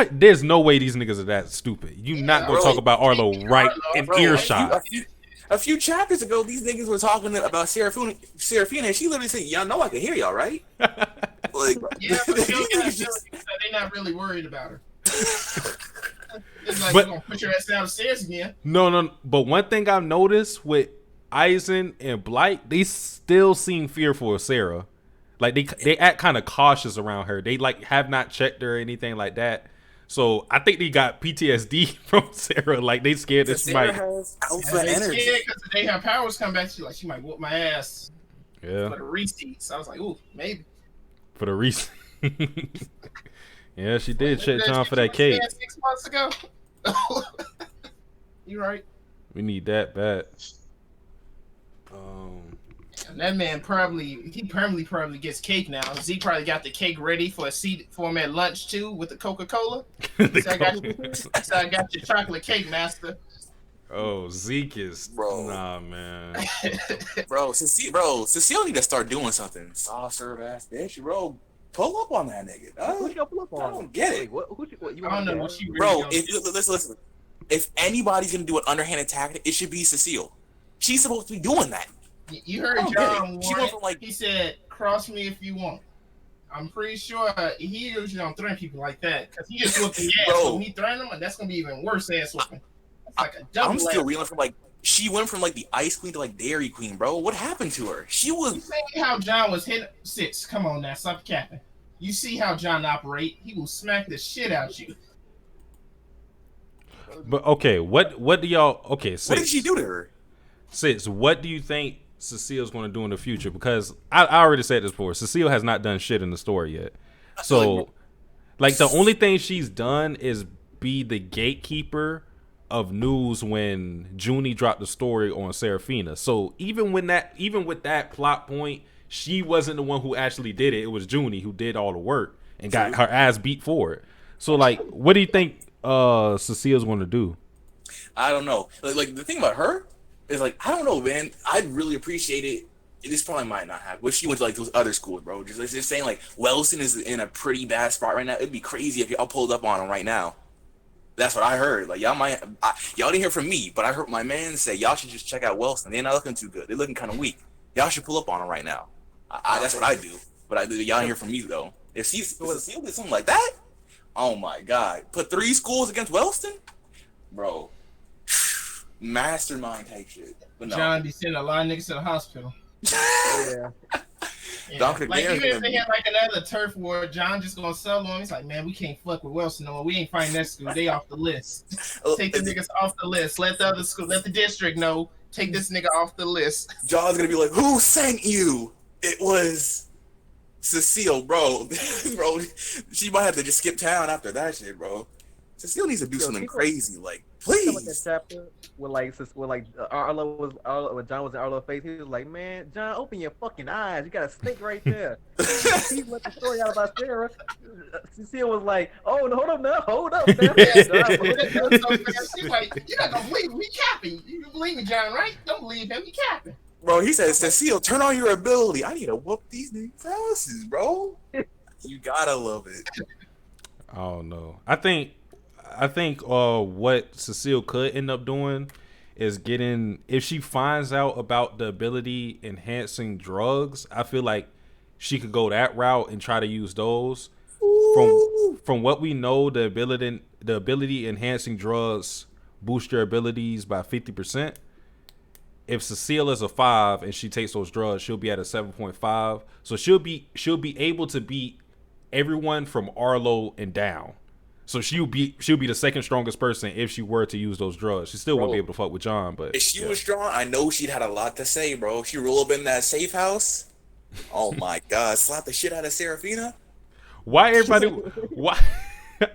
there's no way these niggas are that stupid. You not gonna talk about Arlo right in earshot. A few chapters ago, these niggas were talking about Seraphina, and she literally said, "Y'all know I can hear y'all, right?" Like, yeah, but they're not really worried about her. It's like, you're gonna put your ass downstairs again. No. But one thing I've noticed with Eisen and Blight, they still seem fearful of Sarah. Like they act kind of cautious around her. They like have not checked her or anything like that. So I think they got PTSD from Sarah. Like they scared that she might. Alpha energy. Because the day her powers come back, she might whoop my ass. Yeah. For the receipts, I was like, ooh, maybe. For the receipt. Yeah, she did check John for that cake. 6 months ago. You right. We need that bad. And that man probably gets cake now. Zeke probably got the cake ready for a seat for him at lunch too with the Coca-Cola. So I got your chocolate cake, master. Oh, Zeke is bro. Nah, man. Cecile need to start doing something. Soft serve ass bitch, bro. Pull up on that nigga. Who you pull up on? I don't get it. I don't know what she really bro. Listen. If anybody's gonna do an underhanded tactic, it should be Cecile. She's supposed to be doing that. You heard John Warren. He said, "Cross me if you want." I'm pretty sure he usually don't threaten people like that because he just whooped the ass. So when he threaten them, that's gonna be even worse ass whooping. That's like a double. I'm still reeling from she went from the Ice Queen to Dairy Queen, bro. What happened to her? She was. You see how John was hit 6? Come on now, stop capping. You see how John operate? He will smack the shit out you. But okay, what do y'all? Okay, Sis, what did she do to her? Sis, what do you think Cecile's going to do in the future? Because I already said this before. Cecile has not done shit in the story yet. So, the only thing she's done is be the gatekeeper of news when Junie dropped the story on Seraphina. So even with that plot point, she wasn't the one who actually did it. It was Junie who did all the work and got her ass beat for it. So what do you think Cecile's going to do? I don't know. Like the thing about her is I don't know, man. I'd really appreciate it. This probably might not happen. But if she went to those other schools, bro. Just saying Wellston is in a pretty bad spot right now. It'd be crazy if y'all pulled up on him right now. That's what I heard. Like y'all y'all didn't hear from me, but I heard my man say y'all should just check out Wilson. They're not looking too good. They're looking kind of weak. Y'all should pull up on them right now. That's what I do. But y'all didn't hear from me though. If Cecile did something like that, oh my God, put 3 schools against Wellston, bro, mastermind type shit. But no. John be sending a lot of niggas to the hospital. Yeah. Yeah. Like even if they had like another turf war, John just gonna sell them. He's like, man, we can't fuck with Wilson no more. We ain't fighting that school. They off the list. Take the niggas off the list. Let the other school, let the district know. Take this nigga off the list. John's gonna be like, who sent you? It was Cecile, bro. Bro, she might have to just skip town after that shit, bro. Cecile needs to do something crazy, like, please. Like that chapter when Arlo when John was in Arlo's face, he was like, "Man, John, open your fucking eyes. You got a snake right there." He let the story out about Sarah. Cecile was like, "Oh, no, hold up, man." She's like, "You're not gonna believe me, capping. You believe me, John, right? Don't believe him, he capping." Bro, he said, Cecile, turn on your ability. I need to whoop these niggas' asses, bro. You gotta love it. I don't know. I think what Cecile could end up doing is getting, if she finds out about the ability enhancing drugs, I feel like she could go that route and try to use those. From what we know, the ability enhancing drugs boost your abilities by 50%. If Cecile is a 5 and she takes those drugs, she'll be at a 7.5. So she'll be able to beat everyone from Arlo and down. So she'll be the second strongest person if she were to use those drugs. She still won't be able to fuck with John, but if she was strong, I know she'd had a lot to say, bro. She roll up in that safe house. Oh my God, slap the shit out of Serafina. Why everybody? Why?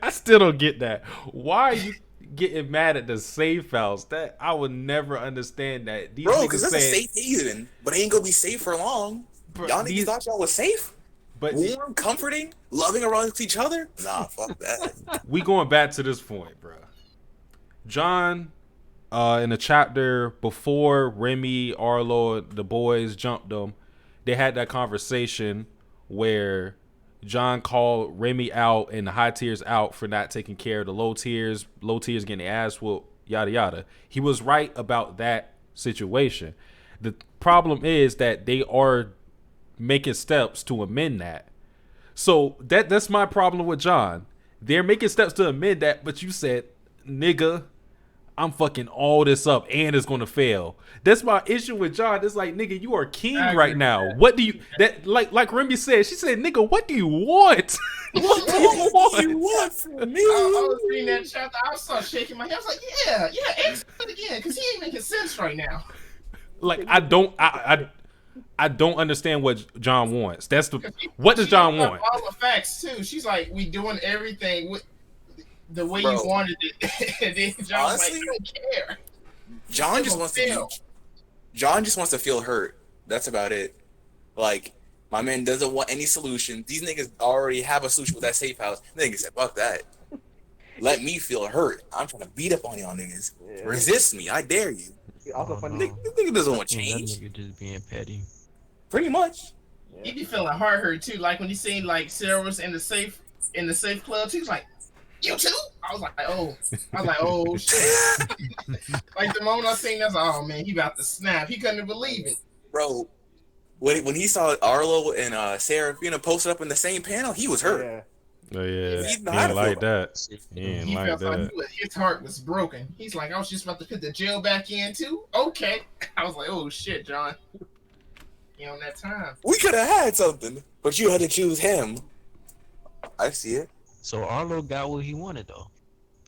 I still don't get that. Why are you getting mad at the safe house? That I would never understand that. Bro, because that's a safe haven, but it ain't gonna be safe for long. Bro, y'all niggas thought y'all was safe? But warm, comforting, loving around each other? Nah, fuck that. We going back to this point, bro. John, in the chapter before Remy, Arlo, the boys jumped them, they had that conversation where John called Remy out and the high tiers out for not taking care of the low tiers getting their ass whooped, yada yada. He was right about that situation. The problem is that they are making steps to amend that. So that's my problem with John. They're making steps to amend that, but you said, nigga, I'm fucking all this up and it's gonna fail. That's my issue with John. It's like, nigga, you are king right now. What do you like Remy said? She said, nigga, what do you want? What do you want from me? I was reading that chapter. I was shaking my head. I was like, yeah, answer it again, because he ain't making sense right now. Like, I don't understand what John wants. What does John want? All the facts too. She's like, we doing everything with the way you wanted it. And then John's honestly, like, I don't care. John just wants to feel hurt. That's about it. Like, my man doesn't want any solution. These niggas already have a solution with that safe house. Niggas said, fuck that. Let me feel hurt. I'm trying to beat up on y'all niggas. Yeah. Resist me. I dare you. Also funny. This nigga doesn't want change. That nigga just being petty. Pretty much. He be feeling heart hurt too. Like when he seen like Sarah was in the safe club, he was like, "You too?" I was like, "Oh shit!" Like the moment I seen that, I was like, "Oh man, he about to snap." He couldn't believe it, bro. When he saw Arlo and Serafina posted up in the same panel, he was hurt. Yeah. Oh yeah, he ain't like that. He felt like his heart was broken. He's like, I was just about to put the jail back in too. Okay, I was like, oh shit, John. You on that time? We could have had something, but you had to choose him. I see it. So Arlo got what he wanted though.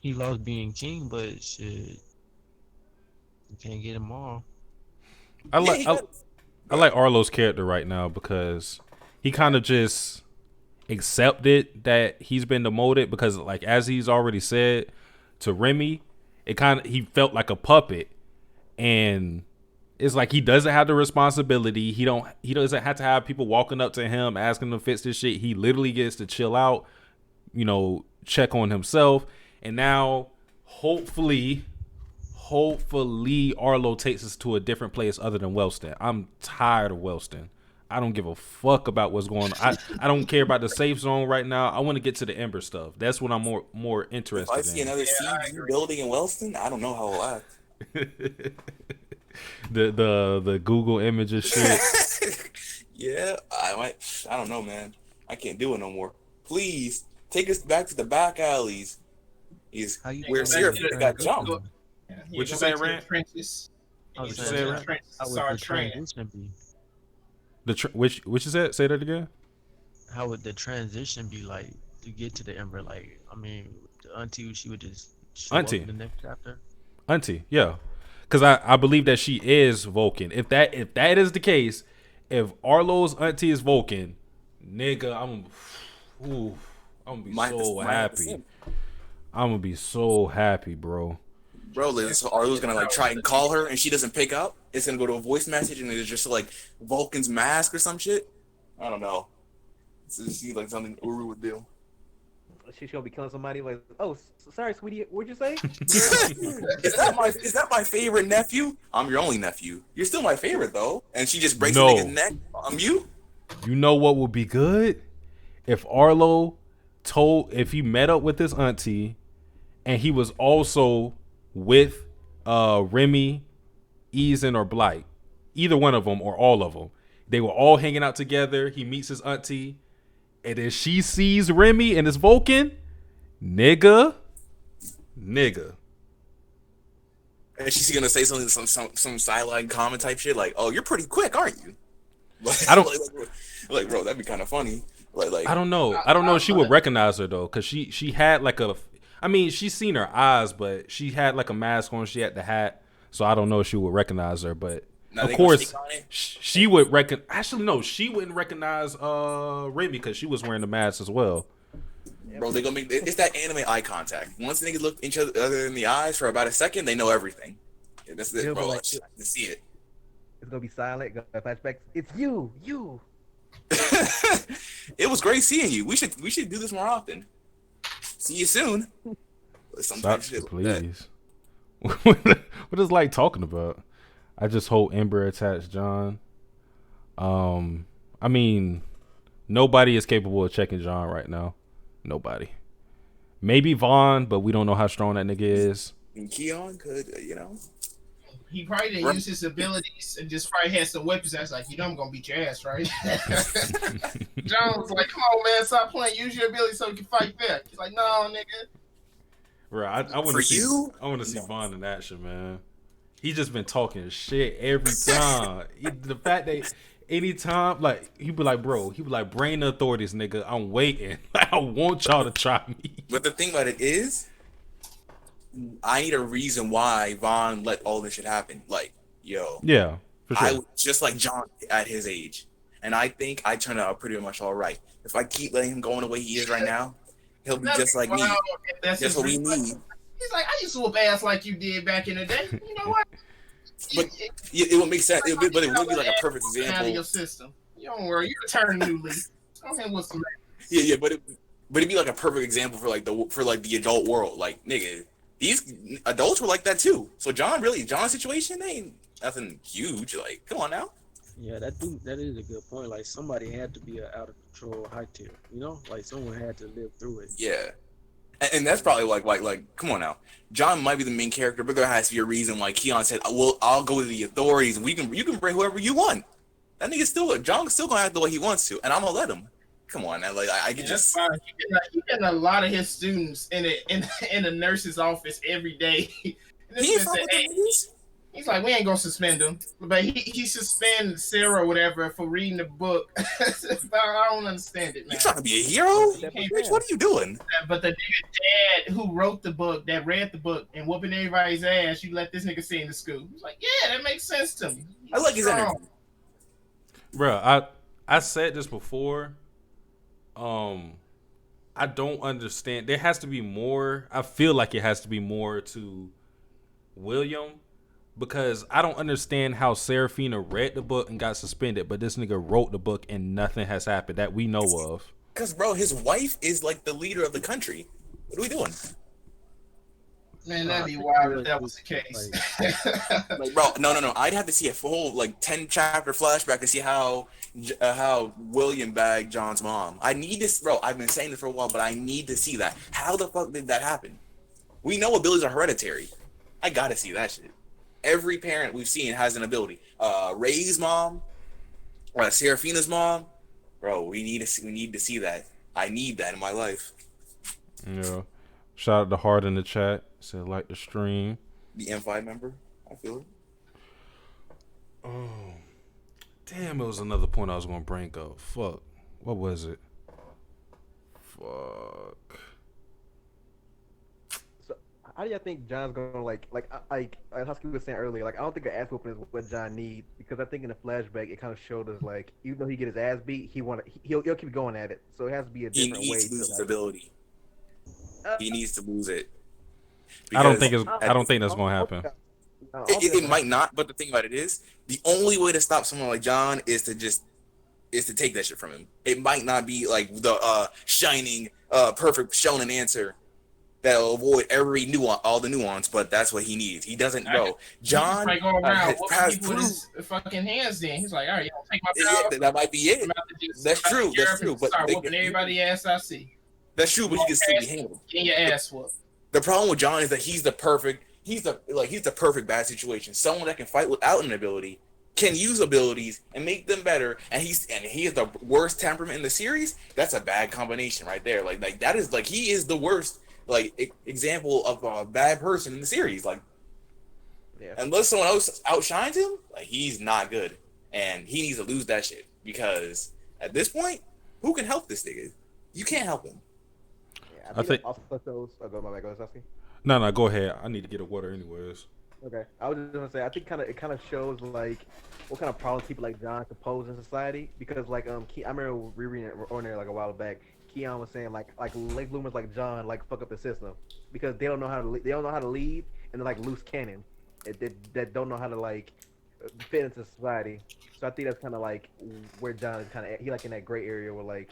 He lost being king, but shit, you can't get him all. I like Arlo's character right now because he kind of just accepted that he's been demoted because, like, as he's already said to Remy, he felt like a puppet, and it's like he doesn't have the responsibility. He doesn't have to have people walking up to him asking him to fix this shit. He literally gets to chill out, check on himself. And now, hopefully Arlo takes us to a different place other than Wellston. I'm tired of Wellston. I don't give a fuck about what's going on. I don't care about the safe zone right now. I want to get to the Ember stuff. That's what I'm more If interested I in. see another CG building in Wellston, I don't know how I'll act. the Google images shit. Yeah, I don't know, man. I can't do it no more. Please take us back to the back alleys. How you Where gonna Seraphina do got that? jumped. Yeah, What you go say, back to the Rand? trenches. I was You What go you to say, the Rand? trenches, How would start the training. transition be? Which is that? Say that again. How would the transition be like to get to the Ember? Like, I mean, the auntie, she would just show Auntie. up in the next chapter. Auntie, yeah. Because I believe that she is Vulcan. If that is the case, if Arlo's auntie is Vulcan, nigga, I'm gonna be so happy. I'm gonna be so happy, bro. Bro, so Arlo's gonna like try and call her and she doesn't pick up. It's gonna go to a voice message and it's just like Vulcan's mask or some shit. I don't know. It's like something Uru would do. She's gonna be killing somebody. Like, oh, sorry, sweetie. What'd you say? Is that my favorite nephew? I'm your only nephew. You're still my favorite though. And she just breaks No. the nigga's neck. I'm you. You know what would be good? If Arlo if he met up with his auntie and he was also with Remy, Eason, or Blight. Either one of them or all of them. They were all hanging out together. He meets his auntie. And then she sees Remy and his Vulcan. Nigga. And she's gonna say something, some sideline comment type shit like, "Oh, you're pretty quick, aren't you?" Like, I don't like, bro, that'd be kind of funny. Like, I don't know. I don't know if she would recognize her though, cause she had like I mean, she's seen her eyes, but she had like a mask on. She had the hat, so I don't know if she would recognize her. But of course, she would Actually, no, she wouldn't recognize Remy because she was wearing the mask as well. Bro, they gonna make it's that anime eye contact. Once niggas look each other in the eyes for about a second, they know everything. Yeah, that's it, bro. Like, I can see it. It's gonna be silent. Gonna flashbacks. It's you. It was great seeing you. We should do this more often. See you soon. Sometimes shit like that. Please. What is like talking about? I just hope Ember attached John. I mean, nobody is capable of checking John right now. Nobody. Maybe Vaughn, but we don't know how strong that nigga is. And Keon could, He probably didn't use his abilities and just probably had some weapons that's like, I'm gonna beat your ass, right? John was like, come on, man, stop playing. Use your ability so you can fight back. He's like, no, nigga. Right, I want to see. I want to see Vaughn in action, man. He just been talking shit every time. The fact that anytime, like, he be like, bring the authorities, nigga. I'm waiting. I want y'all to try me. But the thing about it is, I need a reason why Vaughn let all this shit happen. Like, yo. Yeah, for sure. I was just like John at his age. And I think I turned out pretty much all right. If I keep letting him go in the way he is right now, he'll be just like me. That's what we need. He's like, I used to whoop ass like you did back in the day. You know what? But it would make sense. It would be like a perfect example. Out of your system. You don't worry. You return a new leaf. Go ahead with some. Yeah, but it'd be like a perfect example for the adult world. Like, nigga, these adults were like that too. So John's situation ain't nothing huge. Like, come on now. Yeah, that is a good point. Like, somebody had to be an out of control high tier. You know, like someone had to live through it. Yeah. And that's probably like, come on now. John might be the main character, but there has to be a reason. Like Keon said, well, I'll go to the authorities. You can bring whoever you want. That nigga John's still gonna act the way he wants to, and I'm gonna let him. Come on now, like I can just. He getting a lot of his students in the nurse's office every day. He's like, we ain't gonna suspend him, but he suspended Sarah or whatever for reading the book. I don't understand it, man. You trying to be a hero? Bitch, what are you doing? But the nigga dad who wrote the book, that read the book, and whooping everybody's ass, you let this nigga see in the school. He's like, yeah, that makes sense to me. I like his energy. Bro, I said this before. I don't understand. There has to be more. I feel like it has to be more to William. Because I don't understand how Seraphina read the book and got suspended, but this nigga wrote the book and nothing has happened that we know of. Because, bro, his wife is like the leader of the country. What are we doing? Man, that'd be I think wild really if that was the just, case. Like, bro, no. I'd have to see a full like 10-chapter flashback to see how William bagged John's mom. I need this, bro. I've been saying this for a while, but I need to see that. How the fuck did that happen? We know abilities are hereditary. I gotta see that shit. Every parent we've seen has an ability. Ray's mom, Serafina's mom, bro. We need to see that. I need that in my life. Yeah. Shout out to Hard in the chat. Said like the stream. The M5 member, I feel it. Oh, damn! It was another point I was gonna bring up. Fuck. What was it? Fuck. So how do y'all think John's gonna like Husky was saying earlier? Like I don't think an ass whooping is what John needs because I think in the flashback it kind of showed us like even though he get his ass beat, he'll keep going at it. So it has to be a He different way needs to lose his like, ability. He needs to lose it. I don't think Because that's gonna happen. it might not, but the thing about it is, the only way to stop someone like John is to take that shit from him. It might not be like the shining, perfect shonen answer that'll avoid every nuance, all the nuance, but that's what he needs. He doesn't know. John Like going around has whooping passed people with through. his fucking hands. Then he's like, all right, you don't take my power. That might be it. I'm about to just That's start true. to That's Europe true. and But start whooping everybody ass I see. that's true. But he can still be handled. Getting your ass whooped. The problem with John is that he's the perfect bad situation. Someone that can fight without an ability, can use abilities and make them better, and he is the worst temperament in the series. That's a bad combination right there. Like that is like he is the worst example of a bad person in the series. Like, yeah. unless someone else outshines him, like he's not good, and he needs to lose that shit because at this point, who can help this nigga? You can't help him. Yeah, I think- also shows. Oh, go my bad. Go ahead, Sasuke. No, go ahead. I need to get a water anyways. Okay, I was just gonna say I think it kind of shows like what kind of problems people like John could pose in society because I remember rereading it on there like a while back. Keon was saying like late bloomers like John like fuck up the system because they don't know how to lead and they're like loose cannon that don't know how to like fit into society. So I think that's kind of like where John is kind of he like in that gray area where like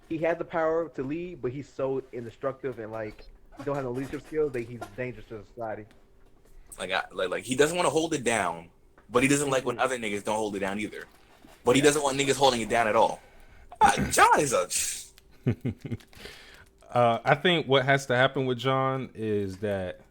he has the power to lead but he's so indestructive and like don't have no leadership skills that he's dangerous to society. Like he doesn't want to hold it down, but he doesn't like when other niggas don't hold it down either. But he doesn't want niggas holding it down at all. John is a. I think what has to happen with John is that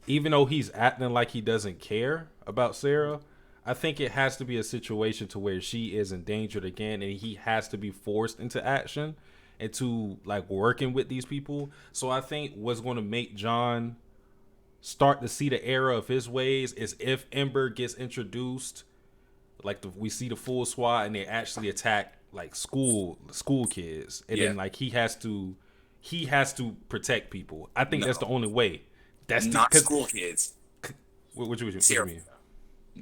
even though he's acting like he doesn't care about Sarah, I think it has to be a situation to where she is endangered again and he has to be forced into action and to like working with these people. So I think what's going to make John start to see the error of his ways is if Ember gets introduced, like we see the full SWAT and they actually attack like school kids, and then like he has to protect people. I think that's the only way. That's not school kids. What you Sarah. mean?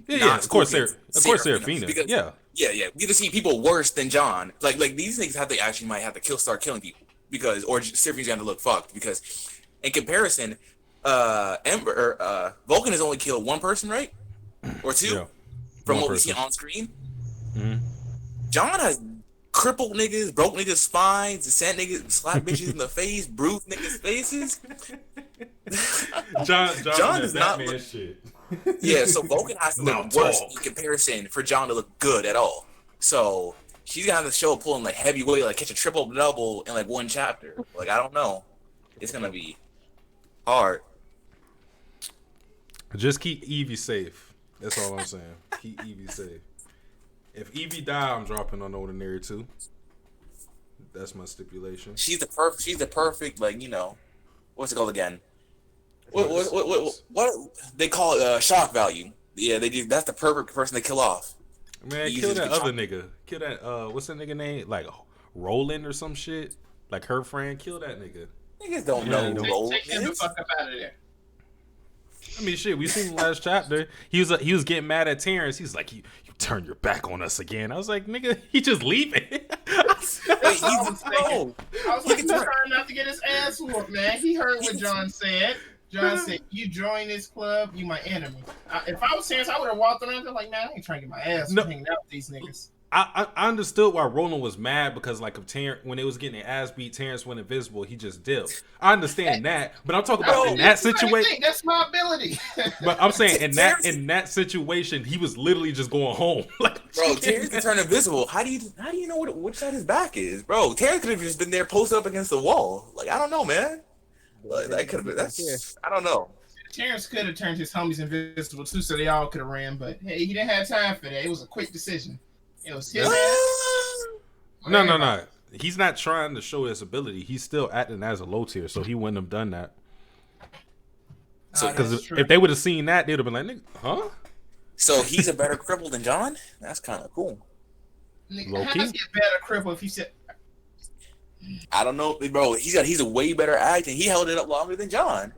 Yeah, of course, Serafina. Because, yeah. We get to see people worse than John. Like these things might have to start killing people because, or Serafina's gonna look fucked because, in comparison, Vulcan has only killed one person, right? Or two, from what we see on screen. Mm-hmm. John has crippled niggas, broke niggas' spines, sent niggas, slap bitches in the face, bruised niggas' faces. John does not look shit. Yeah, so Vulcan has to look worse in comparison for John to look good at all. So she's gonna have to show pulling like heavyweight, like catch a triple double in like one chapter. Like I don't know, it's gonna be hard. Just keep Evie safe. That's all I'm saying. Keep Evie safe. If Evie die, I'm dropping unOrdinary too. That's my stipulation. She's the perfect like what's it called again? What they call it shock value. Yeah, they do. That's the perfect person to kill off. Man, kill that other nigga. Kill that what's that nigga name? Like Roland or some shit. Like her friend. Kill that nigga. Niggas don't know who Roland Take him the is. fuck up out of there. I mean, shit. We seen the last chapter. He was getting mad at Terrence. He's like, you turn your back on us again. I was like, nigga, he just leaving. Wait, he's I was like, he's trying not to get his ass whooped, man. He heard what John said. John said, "You join this club, you my enemy." If I was Terrence, I would have walked around and like, man, I ain't trying to get my ass hanging out with these niggas. I understood why Roland was mad because like of Terrence when they was getting their ass beat, Terrence went invisible. He just dipped. I understand that, but I'm talking about in that situation. That's my ability. But I'm saying Terrence- in that situation, he was literally just going home. Like, Bro, Terrence can turn invisible. How do you know which side his back is, bro? Terrence could have just been there posted up against the wall. Like I don't know, man. Like, that could have been. That's I don't know. Terrence could have turned his homies invisible too, so they all could have ran. But hey, he didn't have time for that. It was a quick decision. It was his ass. No. He's not trying to show his ability. He's still acting as a low tier, so he wouldn't have done that. So because if they would have seen that, they'd have been like, "Nigga, huh?" So he's a better cripple than John. That's kind of cool. How does he a better cripple if he said? I don't know, bro. He's a way better actor. He held it up longer than John.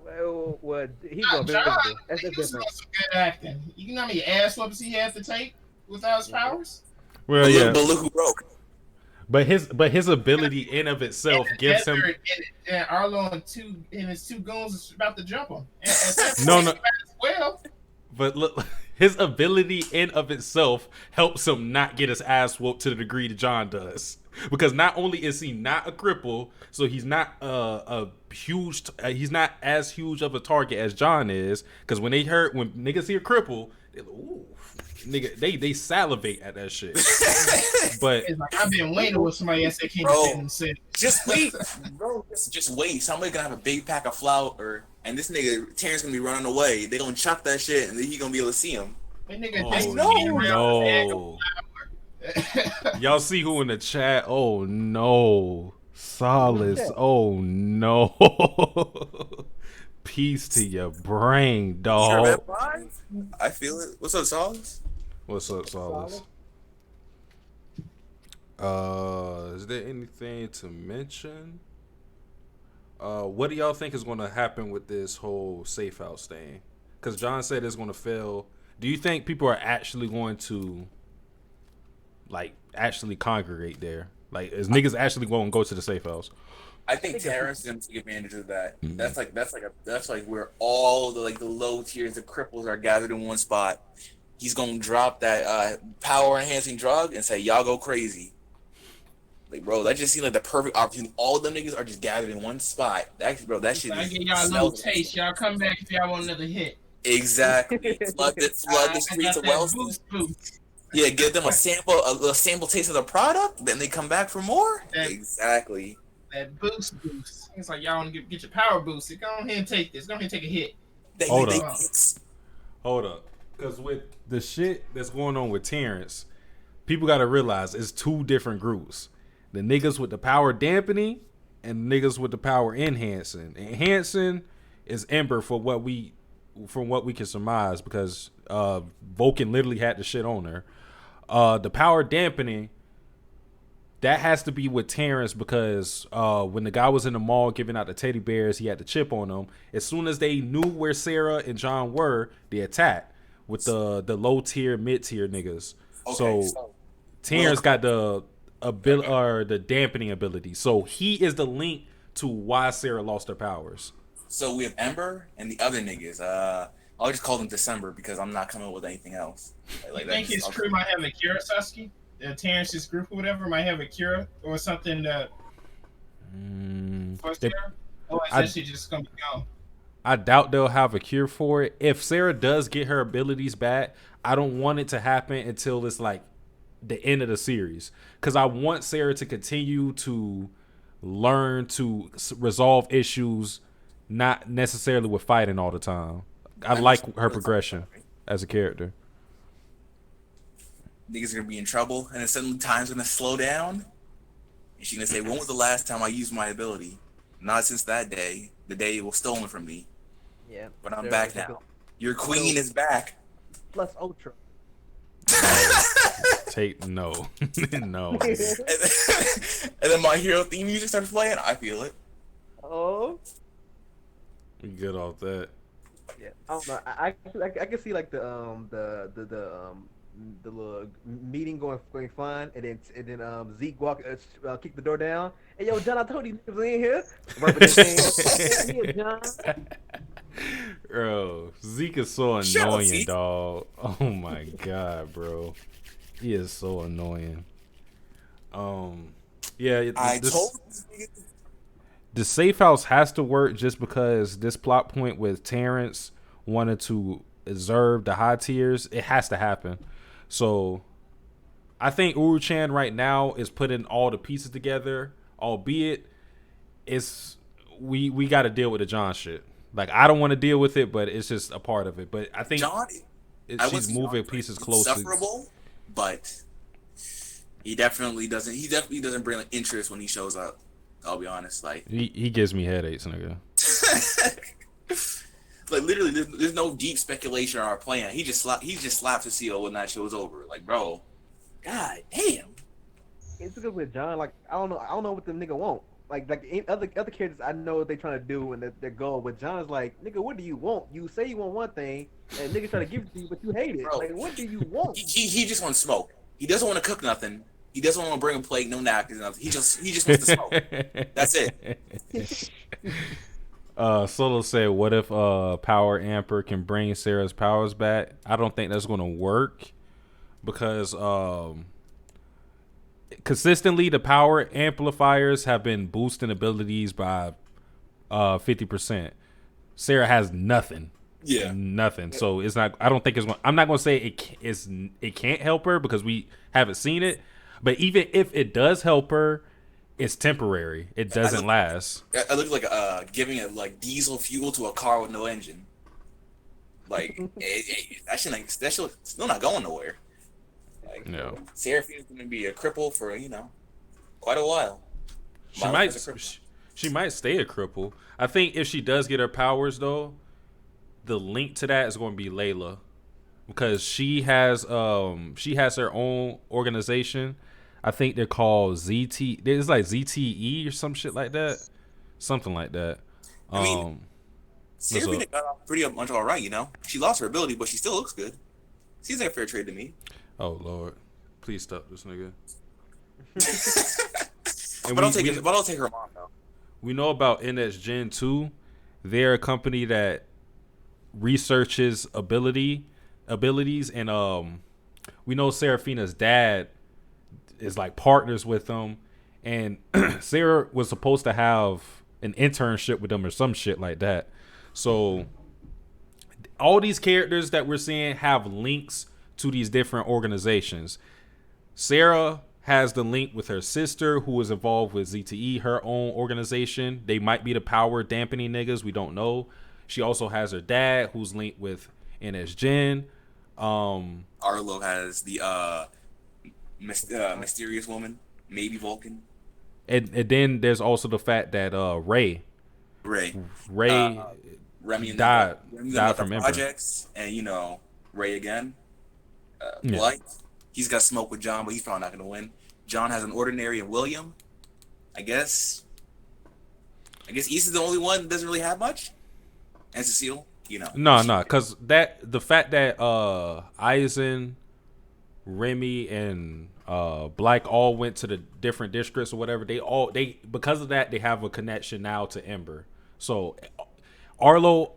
Well, he's John, invisible. That's he was different. also good acting. You know how many ass whoopers he had to take without his powers? Well, But look who broke. but his ability in of itself gives him. And Arlo and his two goons is about to jump him. And at that point, No. he might as well. But look, his ability in of itself helps him not get his ass whooped to the degree that John does. Because not only is he not a cripple, so he's not he's not as huge of a target as John is. Because when niggas see a cripple, they're like, ooh, nigga, they salivate at that shit. But It's like I've been waiting with somebody else that can't Bro. defend themselves. Just wait, bro. Just wait. Somebody's gonna have a big pack of flour, and this nigga Terrence gonna be running away. They gonna chop that shit, and then he gonna be able to see him. That nigga oh just no, ran around with a bag of no. flour. Y'all see who in the chat? Oh no. Solace. Who's that? Oh no. Peace to your brain, Sure, dog. man, fine. I feel it. What's up, Sauce? What's up, Solace? Is there anything to mention? What do y'all think is going to happen with this whole safe house thing? Because John said it's going to fail. Do you think people are actually going to, like, actually congregate there? Like, is niggas actually going to go to the safe house? I think Terrence is gonna take advantage of that. That's like where all the low tiers of cripples are gathered in one spot. He's gonna drop that power enhancing drug and say, "Y'all go crazy." Like, bro, that just seems like the perfect opportunity. All of them niggas are just gathered in one spot. That shit. I is give y'all a little taste. Y'all come back if y'all want another hit. Exactly. flood the streets of Wellston. Boost. Yeah, give them a sample taste of the product, then they come back for more. Exactly. That boost. It's like y'all want to get your power boosted. Go ahead and take this. Go ahead and take a hit. Hold up. Because with the shit that's going on with Terrence, people got to realize it's two different groups. The niggas with the power dampening and niggas with the power enhancing. Enhancing is Ember from what we can surmise because Vulcan literally had the shit on her. The power dampening, that has to be with Terrence because when the guy was in the mall giving out the teddy bears, he had the chip on them. As soon as they knew where Sarah and John were, they attacked with the low tier, mid tier niggas. Okay, so Terrence got the the dampening ability. So he is the link to why Sarah lost her powers. So we have Ember and the other niggas. I'll just call them December because I'm not coming up with anything else. You think his crew might have a cure, Satsuki? Terrence's group or whatever might have a cure or something for Sarah? Or is that shit just gonna be gone? I doubt they'll have a cure for it. If Sarah does get her abilities back, I don't want it to happen until it's like the end of the series. Because I want Sarah to continue to learn to resolve issues, not necessarily with fighting all the time. I like her progression as a character. Niggas are gonna be in trouble, and then suddenly time's gonna slow down. And she's gonna say, "When was the last time I used my ability? Not since that day. The day it was stolen from me. Yeah. But I'm back now. Your queen is back." Plus Ultra. Take no. No. And then my hero theme music starts playing. I feel it. Oh. We get off that. Yeah. I don't know. I can see like the little meeting going fine, and then Zeke kick the door down. Hey, yo, John, I told you he was in here. Here, John. Bro, Zeke is so Shut up, annoying, Zeke. dog. Oh my god, bro. He is so annoying. Yeah, I told the safe house has to work just because this plot point with Terrence wanted to observe the high tiers. It has to happen. So I think Uru-chan right now is putting all the pieces together, albeit it's we got to deal with the John shit. Like I don't want to deal with it, but it's just a part of it. But I think John. she's moving pieces closer. Insufferable, but he definitely doesn't. He definitely doesn't bring like interest when he shows up. I'll be honest. Like he gives me headaches, nigga. like literally, there's no deep speculation or our plan. He just slaps the CEO when that show's over. Like, bro, god damn. It's because with John, like I don't know what the nigga want. Like other characters, I know what they trying to do and their goal. With John is like, nigga, what do you want? You say you want one thing, and nigga try to give it to you, but you hate it. Bro, like, what do you want? He just wants smoke. He doesn't want to cook nothing. He doesn't want to bring a plate, no napkins, nothing. He just wants to smoke. That's it. Solo said, "What if Power Amper can bring Sarah's powers back?" I don't think that's going to work because consistently the power amplifiers have been boosting abilities by 50%. Sarah has nothing. Yeah, nothing. So it's not. I don't think it's. I'm not going to say it can't help her because we haven't seen it. But even if it does help her, it's temporary. It doesn't last. I look like giving it like diesel fuel to a car with no engine. Like that shit still not going nowhere. Like, no. Seraphine's gonna be a cripple for quite a while. She might stay a cripple. I think if she does get her powers though, the link to that is going to be Layla, because she has her own organization. I think they're called ZT. It's like ZTE or some shit like that, something like that. I mean, Seraphine got off pretty much all right. She lost her ability, but she still looks good. Seems like a fair trade to me. Oh Lord, please stop this nigga. But don't take her mom though. We know about NS Gen 2. They're a company that researches abilities, and we know Seraphina's dad is like partners with them, and Sarah was supposed to have an internship with them or some shit like that. So all these characters that we're seeing have links to these different organizations. Sarah has the link with her sister, who is involved with ZTE, her own organization. They might be the power dampening niggas. We don't know. She also has her dad, who's linked with NS Gen. Arlo has the mysterious woman, maybe Vulcan. And then there's also the fact that Ray Remy died from Ember. Projects, and Ray again. Blight, he's got smoke with John, but he's probably not going to win. John has an Ordinary and William. I guess East is the only one that doesn't really have much. And Cecile, No, because the fact that Eisen, Remy, and Black all went to the different districts or whatever, they because of that they have a connection now to Ember. So Arlo,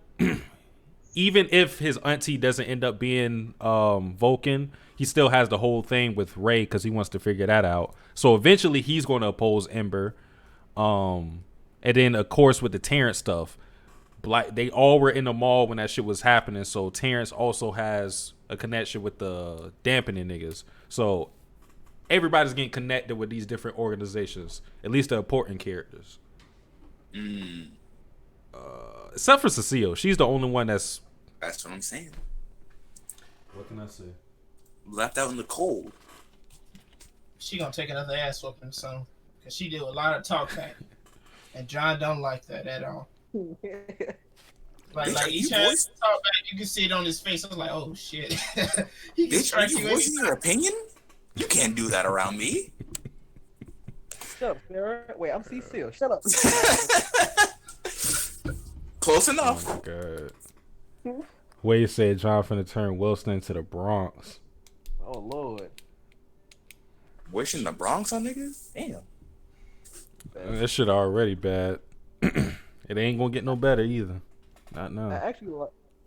even if his auntie doesn't end up being Vulcan, he still has the whole thing with Ray because he wants to figure that out. So eventually he's going to oppose Ember. And then of course with the Terrence stuff, they all were in the mall when that shit was happening. So Terrence also has a connection with the dampening niggas. So everybody's getting connected with these different organizations, at least the important characters. Except for Cecile, she's the only one that's what I'm saying. What can I say? Left out in the cold. She gonna take another ass whooping soon, cause she do a lot of talking, and John don't like that at all. Like each time he talk back, you can see it on his face. I was like, oh shit. He can Bitch, are you voicing your opinion? You can't do that around me. Shut up, Sarah. Wait, I'm Cecile. Shut up. Close enough. Oh my god. Wade said John finna turn Wilson into the Bronx. Oh Lord. Wishing the Bronx on niggas? Damn. That shit already bad. It ain't gonna get no better either. Not now. I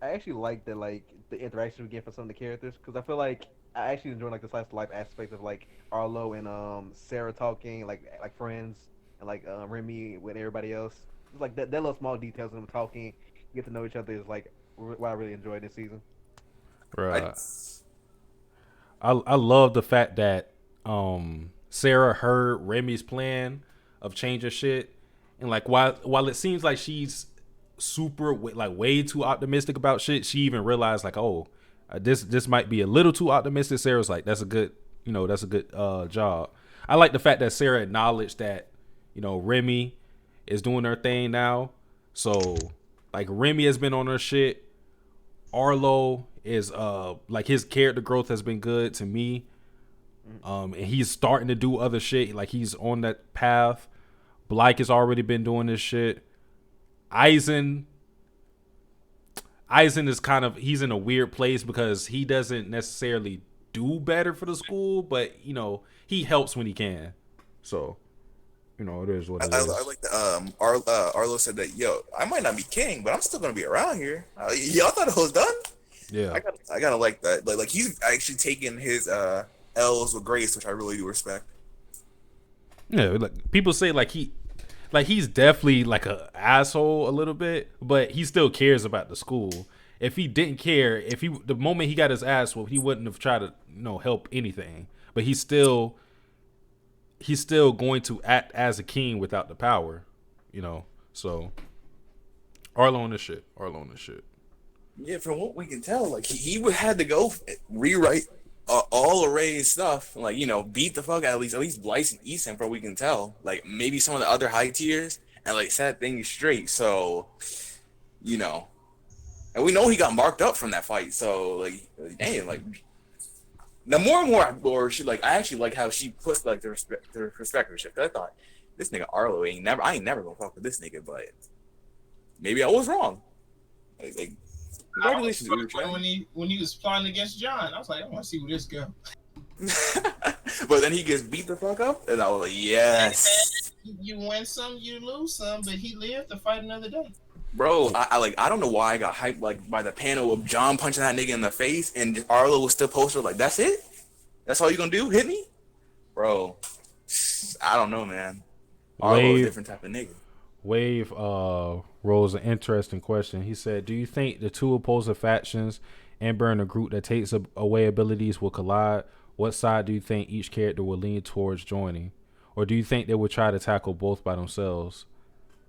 actually like that, like the interaction we get from some of the characters, because I feel like I actually enjoy like the slice of life aspect of like Arlo and Sarah talking like friends and like Remy with everybody else. It's like that little small details of them talking, get to know each other is like what I really enjoyed this season. I, Bruh. I love the fact that Sarah heard Remy's plan of changing shit, and like while it seems like she's super like way too optimistic about shit, she even realized like, oh, this might be a little too optimistic. Sarah's like, that's a good job. I like the fact that Sarah acknowledged that Remy is doing her thing now. So like Remy has been on her shit. Arlo is like his character growth has been good to me. And he's starting to do other shit. Like he's on that path. Blyke has already been doing this shit. Eisen is kind of, he's in a weird place because he doesn't necessarily do better for the school, but he helps when he can. So it is what it is. I like that. Arlo said that, yo, I might not be king, but I'm still gonna be around here. Y'all thought it was done. Yeah, I gotta like that. Like he's actually taking his L's with grace, which I really do respect. Yeah, like people say he's definitely like a asshole a little bit, but he still cares about the school. If he didn't care, the moment he got his ass whooped, he wouldn't have tried to help anything. But he's still going to act as a king without the power, So Arlo on this shit. Yeah, from what we can tell, like he would had to go rewrite all Array's stuff, like beat the fuck out at least Blyce and Easton, from what we can tell. Like maybe some of the other high tiers and like set things straight. So, and we know he got marked up from that fight. So like, damn, like the more and more she like, I actually like how she puts like the perspective shift. I thought this nigga Arlo I ain't never gonna fuck with this nigga, but maybe I was wrong. Like congratulations, when he was plotting against John, I was like, I want to see where this go. But then he gets beat the fuck up, and I was like, yes. You win some, you lose some, but he lived to fight another day. Bro, I don't know why I got hyped like by the panel of John punching that nigga in the face, and Arlo was still posted like, that's it? That's all you gonna do? Hit me? Bro, I don't know, man. Arlo is a different type of nigga. Wave rose an interesting question. He said, do you think the two opposing factions, Amber and a group that takes away abilities, will collide? What side do you think each character will lean towards joining? Or do you think they will try to tackle both by themselves?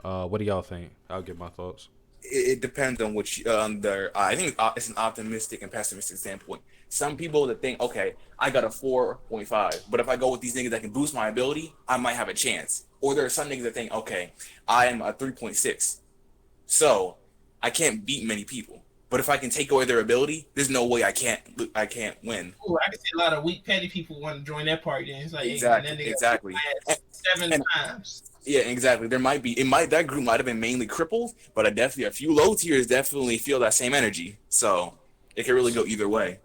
What do y'all think? I'll give my thoughts. It depends on which I think it's an optimistic and pessimistic standpoint. Some people that think, okay, I got a 4.5, but if I go with these niggas that can boost my ability, I might have a chance. Or there are some niggas that think, okay, I am a 3.6, so I can't beat many people. But if I can take away their ability, there's no way I can't win. Ooh, I can see a lot of weak petty people want to join that party. Then it's like exactly. 7 times. Yeah, exactly. That group might have been mainly crippled, but a few low tiers definitely feel that same energy. So it can really go either way.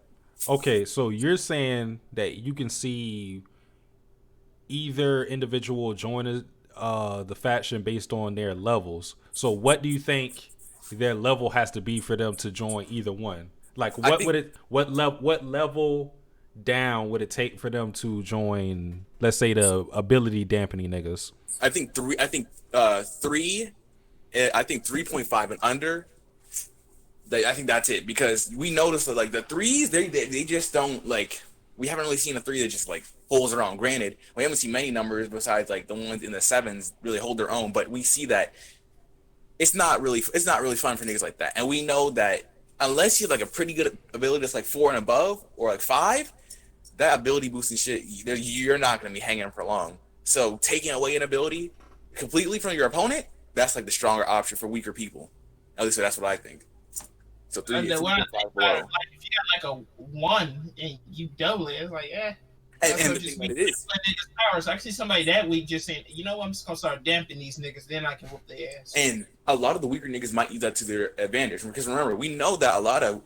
Okay, so you're saying that you can see either individual join the faction based on their levels. So what do you think their level has to be for them to join either one? Like what level down would it take for them to join, let's say, the ability dampening niggas? I think 3.5 and under. I think that's it, because we noticed that like the threes, they just don't like. We haven't really seen a 3 that just like holds their own. Granted, we haven't seen many numbers besides like the ones in the 7s really hold their own, but we see that it's not really fun for niggas like that. And we know that unless you have like a pretty good ability that's like 4 and above or like 5, that ability boosting shit, you're not going to be hanging for long. So taking away an ability completely from your opponent, that's like the stronger option for weaker people. At least that's what I think. So 3 is 2.5 like if you got like a 1 and you double it, it's like And the thing that it is, powers. I can see somebody that weak just saying, you know what, I'm just gonna start damping these niggas, then I can whoop their ass. And a lot of the weaker niggas might use that to their advantage, because remember, we know that a lot of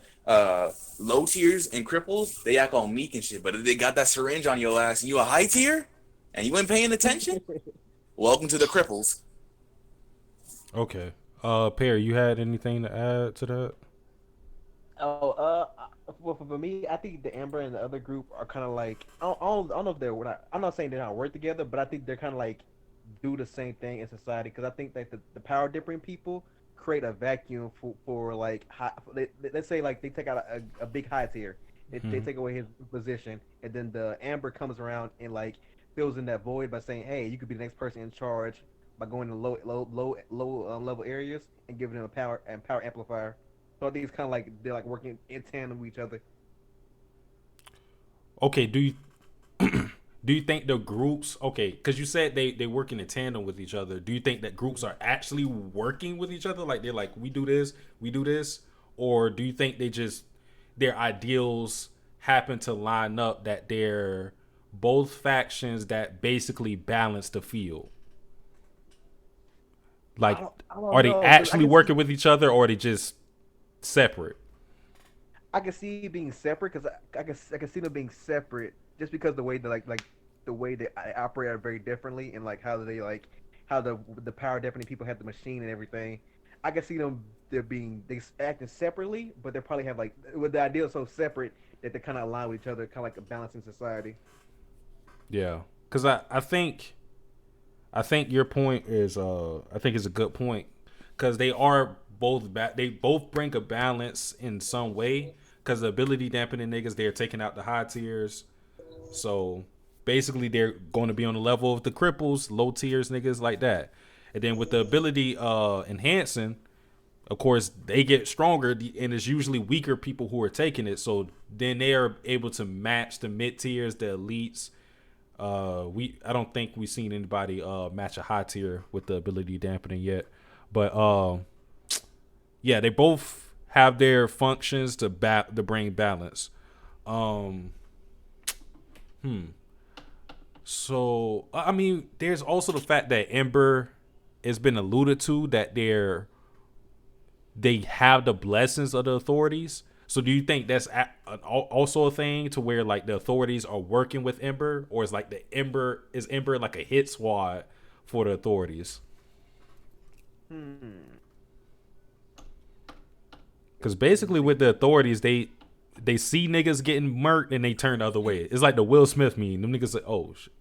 low tiers and cripples, they act all meek and shit, but if they got that syringe on your ass and you a high tier and you ain't paying attention, welcome to the cripples. Okay. Perry, you had anything to add to that? well, for me, I think the Amber and the other group are kind of like I don't know if they're not. I'm not saying they're not work together, but I think they're kind of like do the same thing in society because I think that the power different people create a vacuum for like let's say like they take out a big high tier, they take away his position, and then the Amber comes around and like fills in that void by saying, hey, you could be the next person in charge by going to low level areas and giving them a power amplifier. So I think it's kind of like they're like working in tandem with each other. Okay, do you think the groups, okay, because you said they working in tandem with each other, do you think that groups are actually working with each other, like they're like we do this, or do you think they just their ideals happen to line up, that they're both factions that basically balance the field? Like, I don't are they know, 'cause actually working with each other, or are they just separate? I can see it being separate because I can see them being separate just because the way they like the way they operate are very differently and like how they like how the power definitely people have the machine and everything. I can see them they acting separately, but they probably have like with the idea so separate that they kind of align with each other, kind of like a balancing society. Yeah, because I think your point is I think is a good point, because they are both they both bring a balance in some way, because the ability dampening niggas, they're taking out the high tiers, so basically they're going to be on the level of the cripples, low tiers niggas like that, and then with the ability enhancing, of course they get stronger, and it's usually weaker people who are taking it, so then they are able to match the mid tiers, the elites. I don't think we've seen anybody match a high tier with the ability dampening yet, but yeah, they both have their functions to bring balance. Um, so I mean, there's also the fact that Ember has been alluded to that they have the blessings of the authorities. So do you think that's also a thing to where like the authorities are working with Ember, or is like is Ember like a hit squad for the authorities? Because basically with the authorities, they see niggas getting murked and they turn the other way. It's like the Will Smith meme. Them niggas like, oh shit.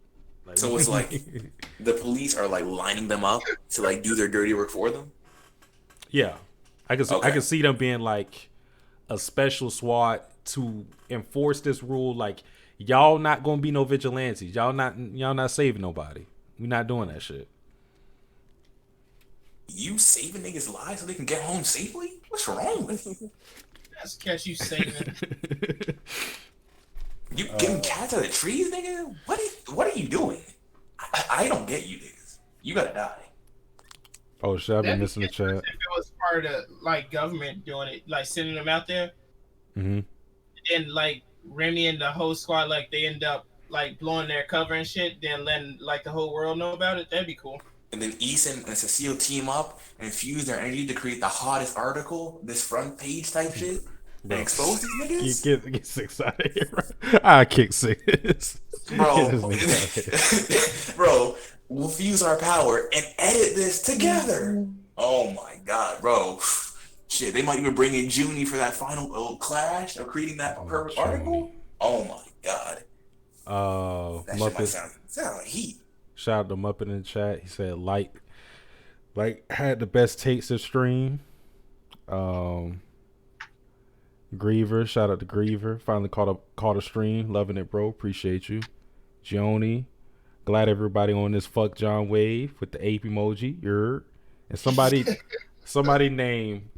Like, So it's like the police are like lining them up to like do their dirty work for them. yeah, I Okay. can see them being like a special SWAT to enforce this rule. Like, y'all not gonna be no vigilantes. Y'all not saving nobody. We not doing that shit. You saving niggas' lives so they can get home safely? What's wrong with you? That's catch you saving. You getting cats out of the trees, nigga? What are you doing? I don't get you niggas. You gotta die. Oh shit, I've been That'd be missing the interesting chat. if it was part of the like government doing it, like sending them out there, Mm-hmm. and like Remy and the whole squad, like they end up like blowing their cover and shit, then letting like the whole world know about it. That'd be cool. And then Eason and Cecile team up and fuse their energy to create the hottest article, this front page type shit, Bro. and expose these niggas. Get 6 out of here, bro. I kick 6. Bro, Get this nigga out of here. bro, we'll fuse our power and edit this together. Oh my god, bro. Shit, they might even bring in Junie for that final little clash of creating that perfect article. Oh my god. That shit might sound like heat. Shout out to Muppet in the chat. He said like had the best takes of stream. Griever, shout out to Griever. Finally caught a stream. Loving it, bro. Appreciate you. Joni, glad everybody on this fuck John wave with the ape emoji. And somebody named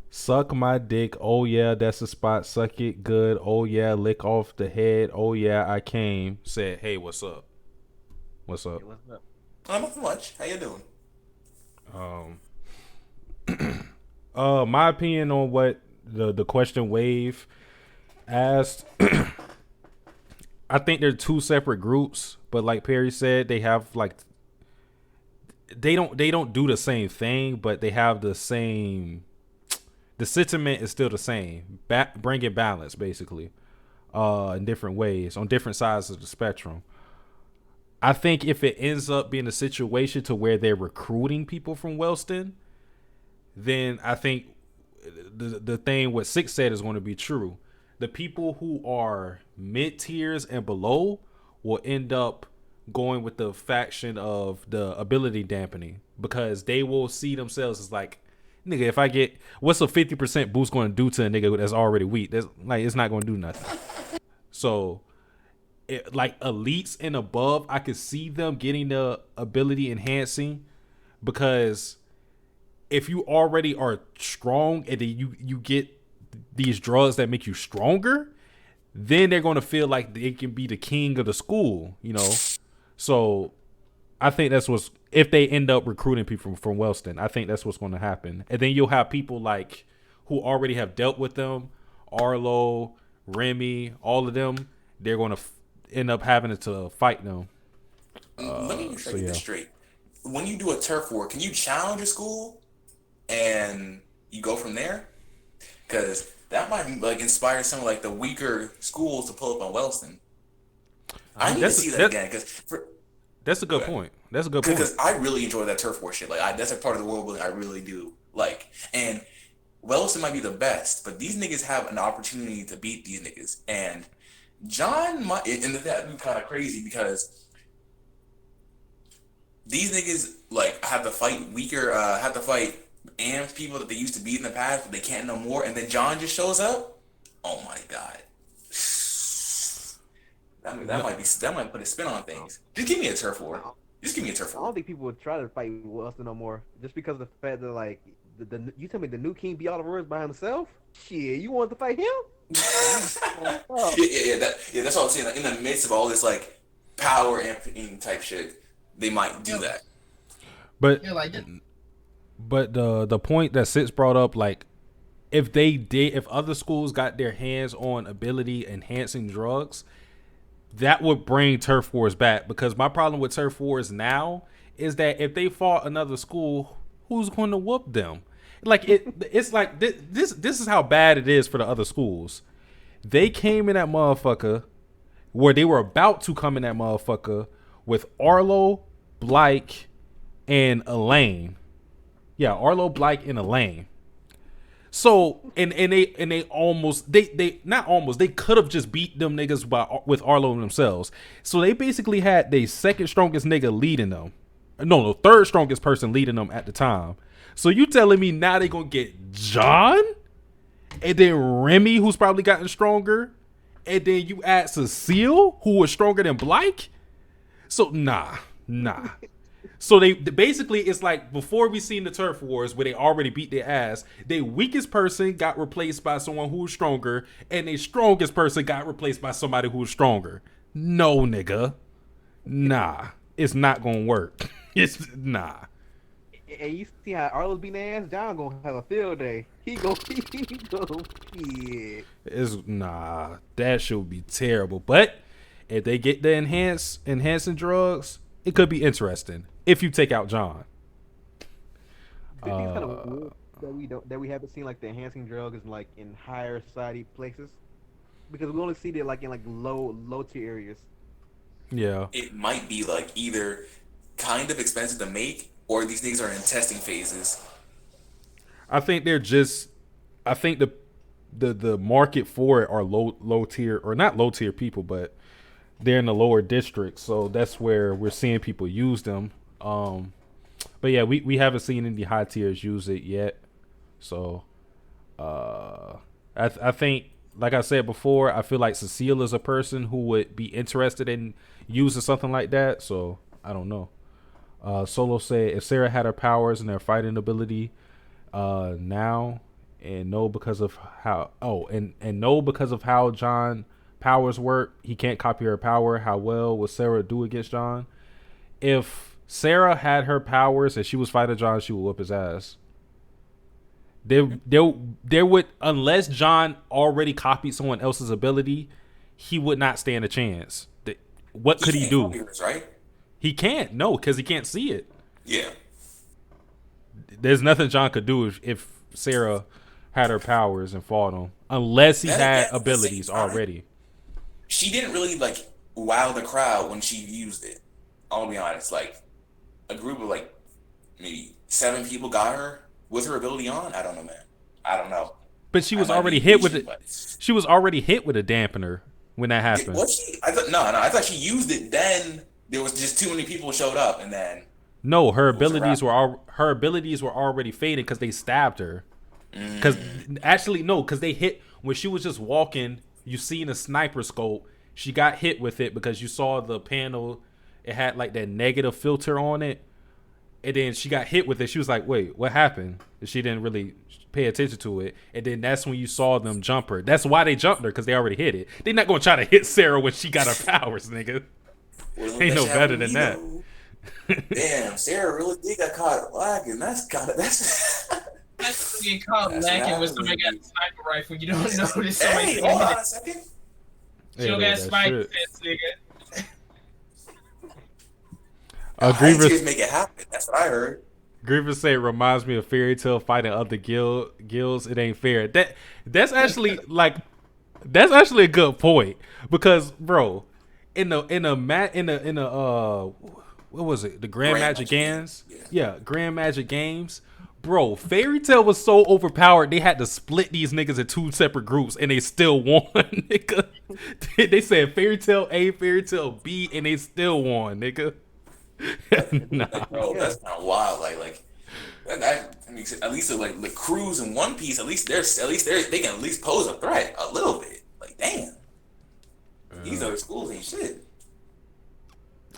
Suck My Dick. Oh yeah, that's the spot. Suck it good. Oh yeah, lick off the head. Oh yeah, I came. Said, hey, what's up? What's up? Hey, what's up? Not much. How you doing? My opinion on what the question Wave asked. I think they're two separate groups, but like Perry said, they have like they don't do the same thing, but they have the same. The sentiment is still the same. Bringing balance, basically, in different ways on different sides of the spectrum. I think if it ends up being a situation to where they're recruiting people from Wellston, then I think the thing what Six said is going to be true. the people who are mid tiers and below will end up going with the faction of the ability dampening because they will see themselves as like, nigga, if I get what's a 50% boost going to do to a nigga that's already weak? That's like it's not going to do nothing. So, like elites and above, I could see them getting the ability enhancing because if you already are strong and then you get these drugs that make you stronger, then they're going to feel like they can be the king of the school, you know. So I think that's what's if they end up recruiting people from Wellston, I think that's what's going to happen. And then you'll have people like who already have dealt with them, Arlo, Remy, all of them. They're going to end up having to fight them. Let me get this straight. When you do a turf war, can you challenge a school and you go from there? Because that might like inspire some of like the weaker schools to pull up on Wellston. I need to see that again because that's a good point. That's a good point. Because I really enjoy that turf war shit. Like that's a part of the world building I really do like. And Wellston might be the best, but these niggas have an opportunity to beat these niggas. And John might, and that would be kind of crazy because these niggas like have to fight weaker, have to fight AMS people that they used to beat in the past, but they can't no more. And then John just shows up. Oh my god. That might put a spin on things. Just give me a turf war. Just give me a turf I war. don't think people would try to fight Wilson no more, just because of the fact that like you tell me the new king beat all the warriors by himself. Shit, you want to fight him? Yeah. That's what I'm saying. Like, in the midst of all this like power and type shit, they might do that. But Yeah, like but the point that Sitz brought up, like if other schools got their hands on ability enhancing drugs, that would bring turf wars back. Because my problem with turf wars now is that if they fought another school, who's going to whoop them? Like it's like this is how bad it is for the other schools. They came in that motherfucker where they were about to come in that motherfucker with Arlo, Blake, and Elaine. Yeah, Arlo, Blake, and Elaine. So and they almost they not almost they could have just beat them niggas with Arlo themselves. So they basically had the second strongest nigga leading them. No, third strongest person leading them at the time. So you telling me now they gonna get John? And then Remy, who's probably gotten stronger, and then you add Cecile, who was stronger than Blake? So nah. So they basically, it's like before we seen the turf wars where they already beat their ass, their weakest person got replaced by someone who was stronger, and their strongest person got replaced by somebody who was stronger. No, nigga. Nah. It's not gonna work. It's nah. And you see how Arlo's beating their ass, John gonna have a field day. He go shit. It's nah. That should be terrible. But if they get the enhancing drugs, it could be interesting. If you take out John. I think it's kind of weird that we haven't seen like the enhancing drugs like in higher society places, because we only see it like in like low tier areas. Yeah. It might be like either kind of expensive to make or these niggas are in testing phases. I think the market for it are low tier, or not low tier people, but they're in the lower districts, so that's where we're seeing people use them. But yeah, we haven't seen any high tiers use it yet. So I think, like I said before, I feel like Cecile is a person who would be interested in using something like that. So I don't know. Solo said if Sarah had her powers and her fighting ability now, and know because of how John powers work, he can't copy her power. How well would Sarah do against John? If Sarah had her powers and she was fighting John, she would whip his ass. There would, unless John already copied someone else's ability, he would not stand a chance. What could he do? Yours, right? He can't. No, because he can't see it. Yeah. There's nothing John could do if Sarah had her powers and fought him, unless he had abilities already. She didn't really like wow the crowd when she used it. I'll be honest. Like a group of maybe 7 people got her with her ability on. I don't know, man. I don't know. But she was I might already be hit with reaching, it. but She was already hit with a dampener when that happened. was she? I thought no. I thought she used it. Then there was just too many people showed up, and then No, her it was a abilities wrap. were already faded because they stabbed her. Because actually no, because they hit when she was just walking. You see in a sniper scope, she got hit with it because you saw the panel. It had like that negative filter on it, and then she got hit with it. She was like, "Wait, what happened?" And she didn't really pay attention to it, and then that's when you saw them jump her. That's why they jumped her because they already hit it. They're not gonna try to hit Sarah when she got her powers, nigga. Well, Ain't that no shit better happened than to me, that. though. Damn, Sarah really did got caught lacking. That's That's when you get caught That's lacking what when somebody got a happens. sniper rifle. You don't notice somebody Hey, hold hit on it. a second. She don't Yeah, got that spiked, shit. nigga. Grievous IGs make it happen. That's what I heard. Grievous say it reminds me of Fairy Tale fighting other guilds. It ain't fair. That's actually like that's actually a good point because bro, in the what was it? The Grand Grand Magic Magic Games? Games, Yeah, Grand Magic Games. Bro, Fairy Tale was so overpowered they had to split these niggas in two separate groups and they still won. Nigga. They said Fairy Tale A, Fairy Tale B, and they still won, nigga. Nah. Like, bro, that's kind of wild. I mean, at least like the crews in One Piece, they can at least pose a threat a little bit. Like, damn, these other schools ain't shit.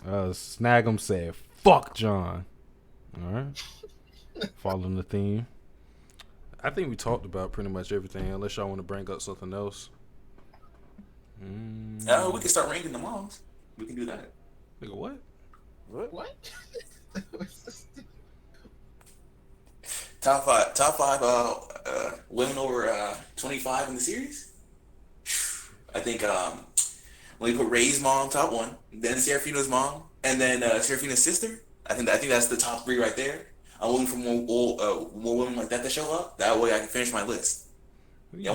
Snag'em said, "Fuck John." All right, following the theme. I think we talked about pretty much everything. Unless y'all want to bring up something else. We can start ranking them off. We can do that. Nigga, what? What? Top five women over 25 in the series. I think when we put Ray's mom top one, then Serafina's mom, and then Serafina's sister. I think that's the top three right there. I'm looking for more women like that to show up. That way I can finish my list. You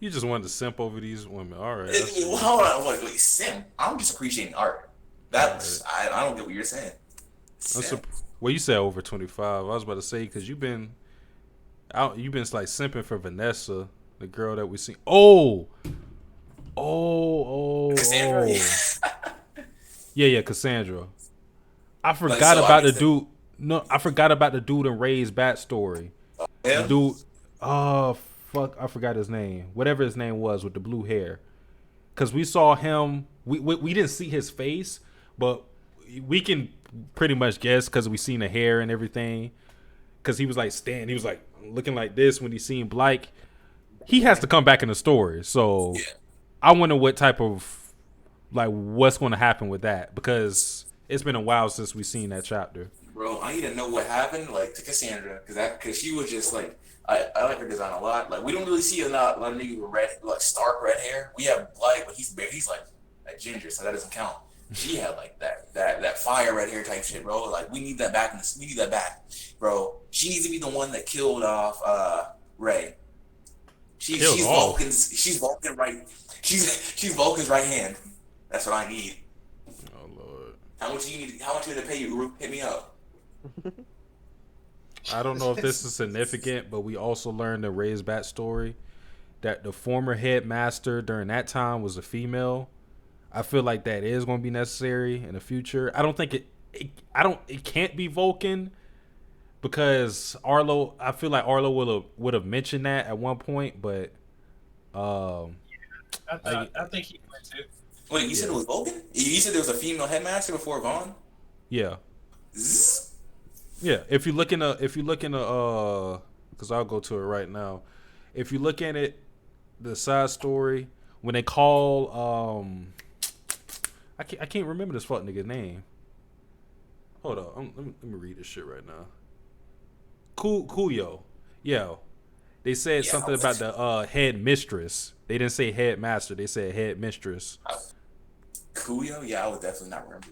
just wanted to simp over these women. All right. Hold on, wait, simp. I'm just appreciating art. That's I don't get what you're saying. Well, you said over 25. I was about to say because you've been like simping for Vanessa, the girl that we seen. Oh, Cassandra. Yeah, Cassandra. I forgot about the dude. No, I forgot about the dude in Ray's backstory. Yeah. The dude. Oh fuck, I forgot his name. Whatever his name was with the blue hair. Because we saw him. We didn't see his face, but we can pretty much guess because we seen the hair and everything. Because he was like looking like this when he seen Blake. He has to come back in the story. So I wonder what type of what's going to happen with that because it's been a while since we seen that chapter. Bro, I need to know what happened to Cassandra because she was just like I like her design a lot. Like we don't really see a lot of niggas with stark red hair. We have Blake, but he's like a ginger, so that doesn't count. She had like that fire red hair type shit, bro. Like we need that back. We need that back, bro. She needs to be the one that killed off Ray. She's Vulcan's. She's Vulcan right. She's Vulcan's right hand. That's what I need. Oh Lord. How much do you to pay you? Hit me up. I don't know if this is significant, but we also learned in Ray's backstory that the former headmaster during that time was a female. I feel like that is going to be necessary in the future. I don't think it can't be Vulcan because Arlo. I feel like Arlo would have mentioned that at one point, but I think he went too. Wait, you said it was Vulcan? You said there was a female headmaster before Vaughn? Yeah. Zzz? Yeah, if you look in because I'll go to it right now. If you look at it, the side story when they call I can't remember this fuck nigga's name. Hold on, let me read this shit right now. Kuyo, yeah, they said something about the head mistress. They didn't say headmaster. They said head mistress. Kuyo, yeah, I would definitely not remember.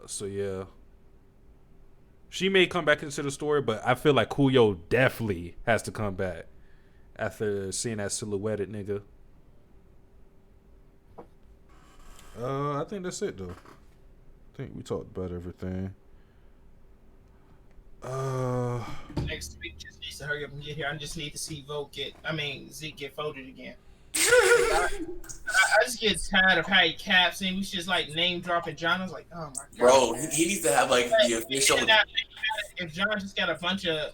So yeah. She may come back into the story, but I feel like Kuyo definitely has to come back after seeing that silhouetted nigga. I think that's it though. I think we talked about everything. Next week just needs to hurry up and get here. I just need to see Zeke get folded again. I just get tired of how he caps and we just like name dropping John. I was like, oh my god, Bro, he needs to have like the official. If John just got a bunch of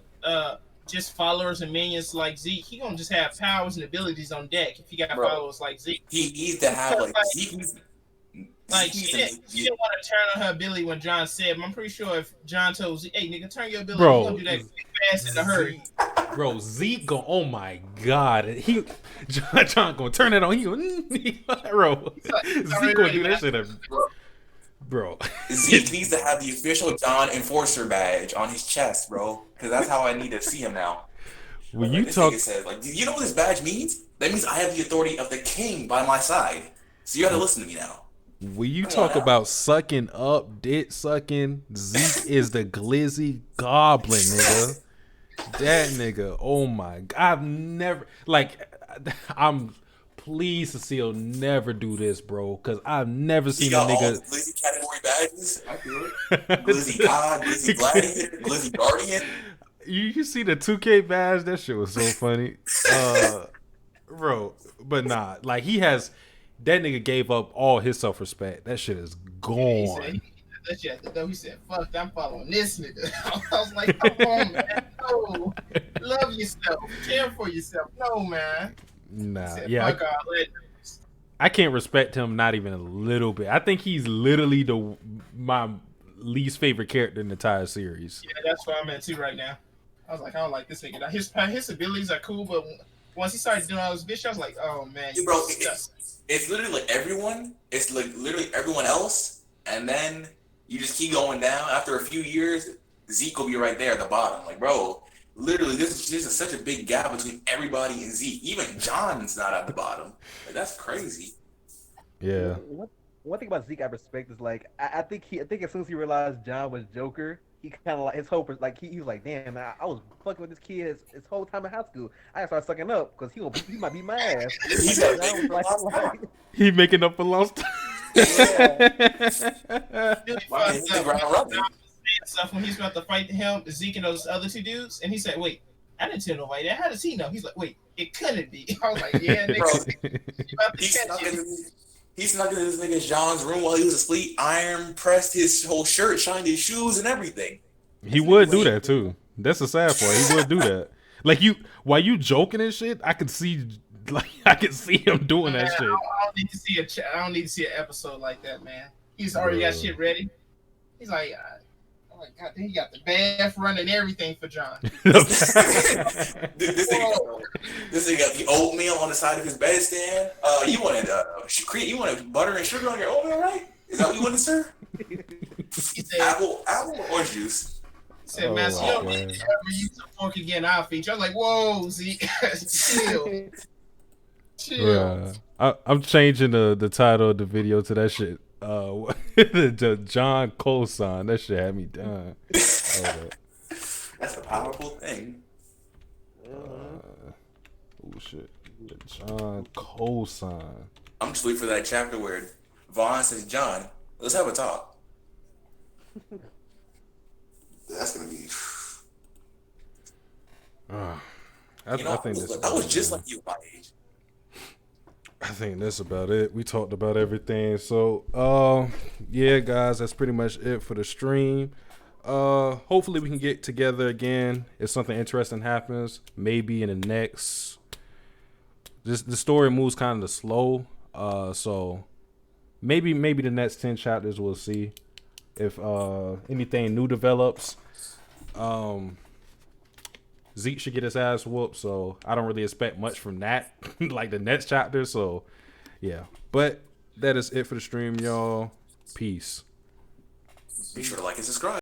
just followers and minions like Zeke, he gonna just have powers and abilities on deck. If he got followers like Zeke, he needs to have like Zeke. Like she didn't want to turn on her ability when John said. I'm pretty sure if John told Zeke, "Hey, nigga, turn your ability," Bro, he's gonna do that fast in a hurry. Bro, Zeke go, oh my god, John gonna turn it on. He go, bro, Zeke gonna do that shit. Bro, Zeke needs to have the official John Enforcer badge on his chest, bro, because that's how I need to see him now. When like, you talk, says, like, do you know what this badge means? That means I have the authority of the king by my side. So you got to listen to me now. When you talk about sucking up, dick sucking, Zeke is the glizzy goblin, nigga. That nigga, oh my god, I've never I'm pleased to see he'll never do this, bro, because I've never seen a nigga. All the glizzy category badges. I feel it. Glizzy God, Glizzy Gladiator, Glizzy Guardian. You see the 2K badge? That shit was so funny, bro. But nah, like that nigga gave up all his self-respect. That shit is gone. He said, fuck, I'm following this nigga. I was like, come on, man. No. Love yourself. Care for yourself. No, man. Nah, said, yeah. I can't respect him not even a little bit. I think he's literally my least favorite character in the entire series. Yeah, that's where I'm at too right now. I was like, I don't like this nigga. His abilities are cool, but once he started doing all this bitch, I was like, oh man, yeah, bro, it's literally like everyone. It's like literally everyone else, and then you just keep going down. After a few years, Zeke will be right there at the bottom. Like, bro, literally, this is such a big gap between everybody and Zeke. Even John's not at the bottom. Like, that's crazy. Yeah. One thing about Zeke I respect is like I think as soon as he realized John was Joker, he kind of like his hope was like he was like, damn, man, I was fucking with this kid his whole time in high school. I gotta start sucking up because he might beat my ass. He making up for lost time. Stuff when he's about to fight him, Zeke and those other two dudes, and he said, "Wait, I didn't tell nobody that. How does he know?" He's like, "Wait, it couldn't be." I was like, "Yeah, nigga." He snuck into this nigga John's room while he was asleep, iron pressed his whole shirt, shined his shoes and everything. He would do that too. That's the sad part. He would do that. Like while you joking and shit, I could see him doing that shit. I don't need to see an episode like that, man. He's already got shit ready. He's like, oh my god, he got the bath running everything for John. This nigga got the oatmeal on the side of his bedstand. You wanted butter and sugar on your oatmeal, right? Is that what you wanted, sir? He said, apple or orange juice. He said, "Master, you don't need to ever use a fork again. I'll feature." I was like, "Whoa, Zeke, chill." I'm changing the title of the video to that shit. The John Coulson. That shit had me done. That's a powerful thing. Oh shit, the John Coulson. I'm just waiting for that chapter where Vaughn says, "John, let's have a talk." That's gonna be. I think this. I was just like you my age. I think that's about it. We talked about everything. So, yeah, guys, that's pretty much it for the stream. Hopefully we can get together again if something interesting happens. Maybe in the next. The story moves kind of slow. So maybe the next 10 chapters we'll see if anything new develops. Zeke should get his ass whooped, so I don't really expect much from that, like the next chapter. So, yeah. But that is it for the stream, y'all. Peace. Be sure to like and subscribe.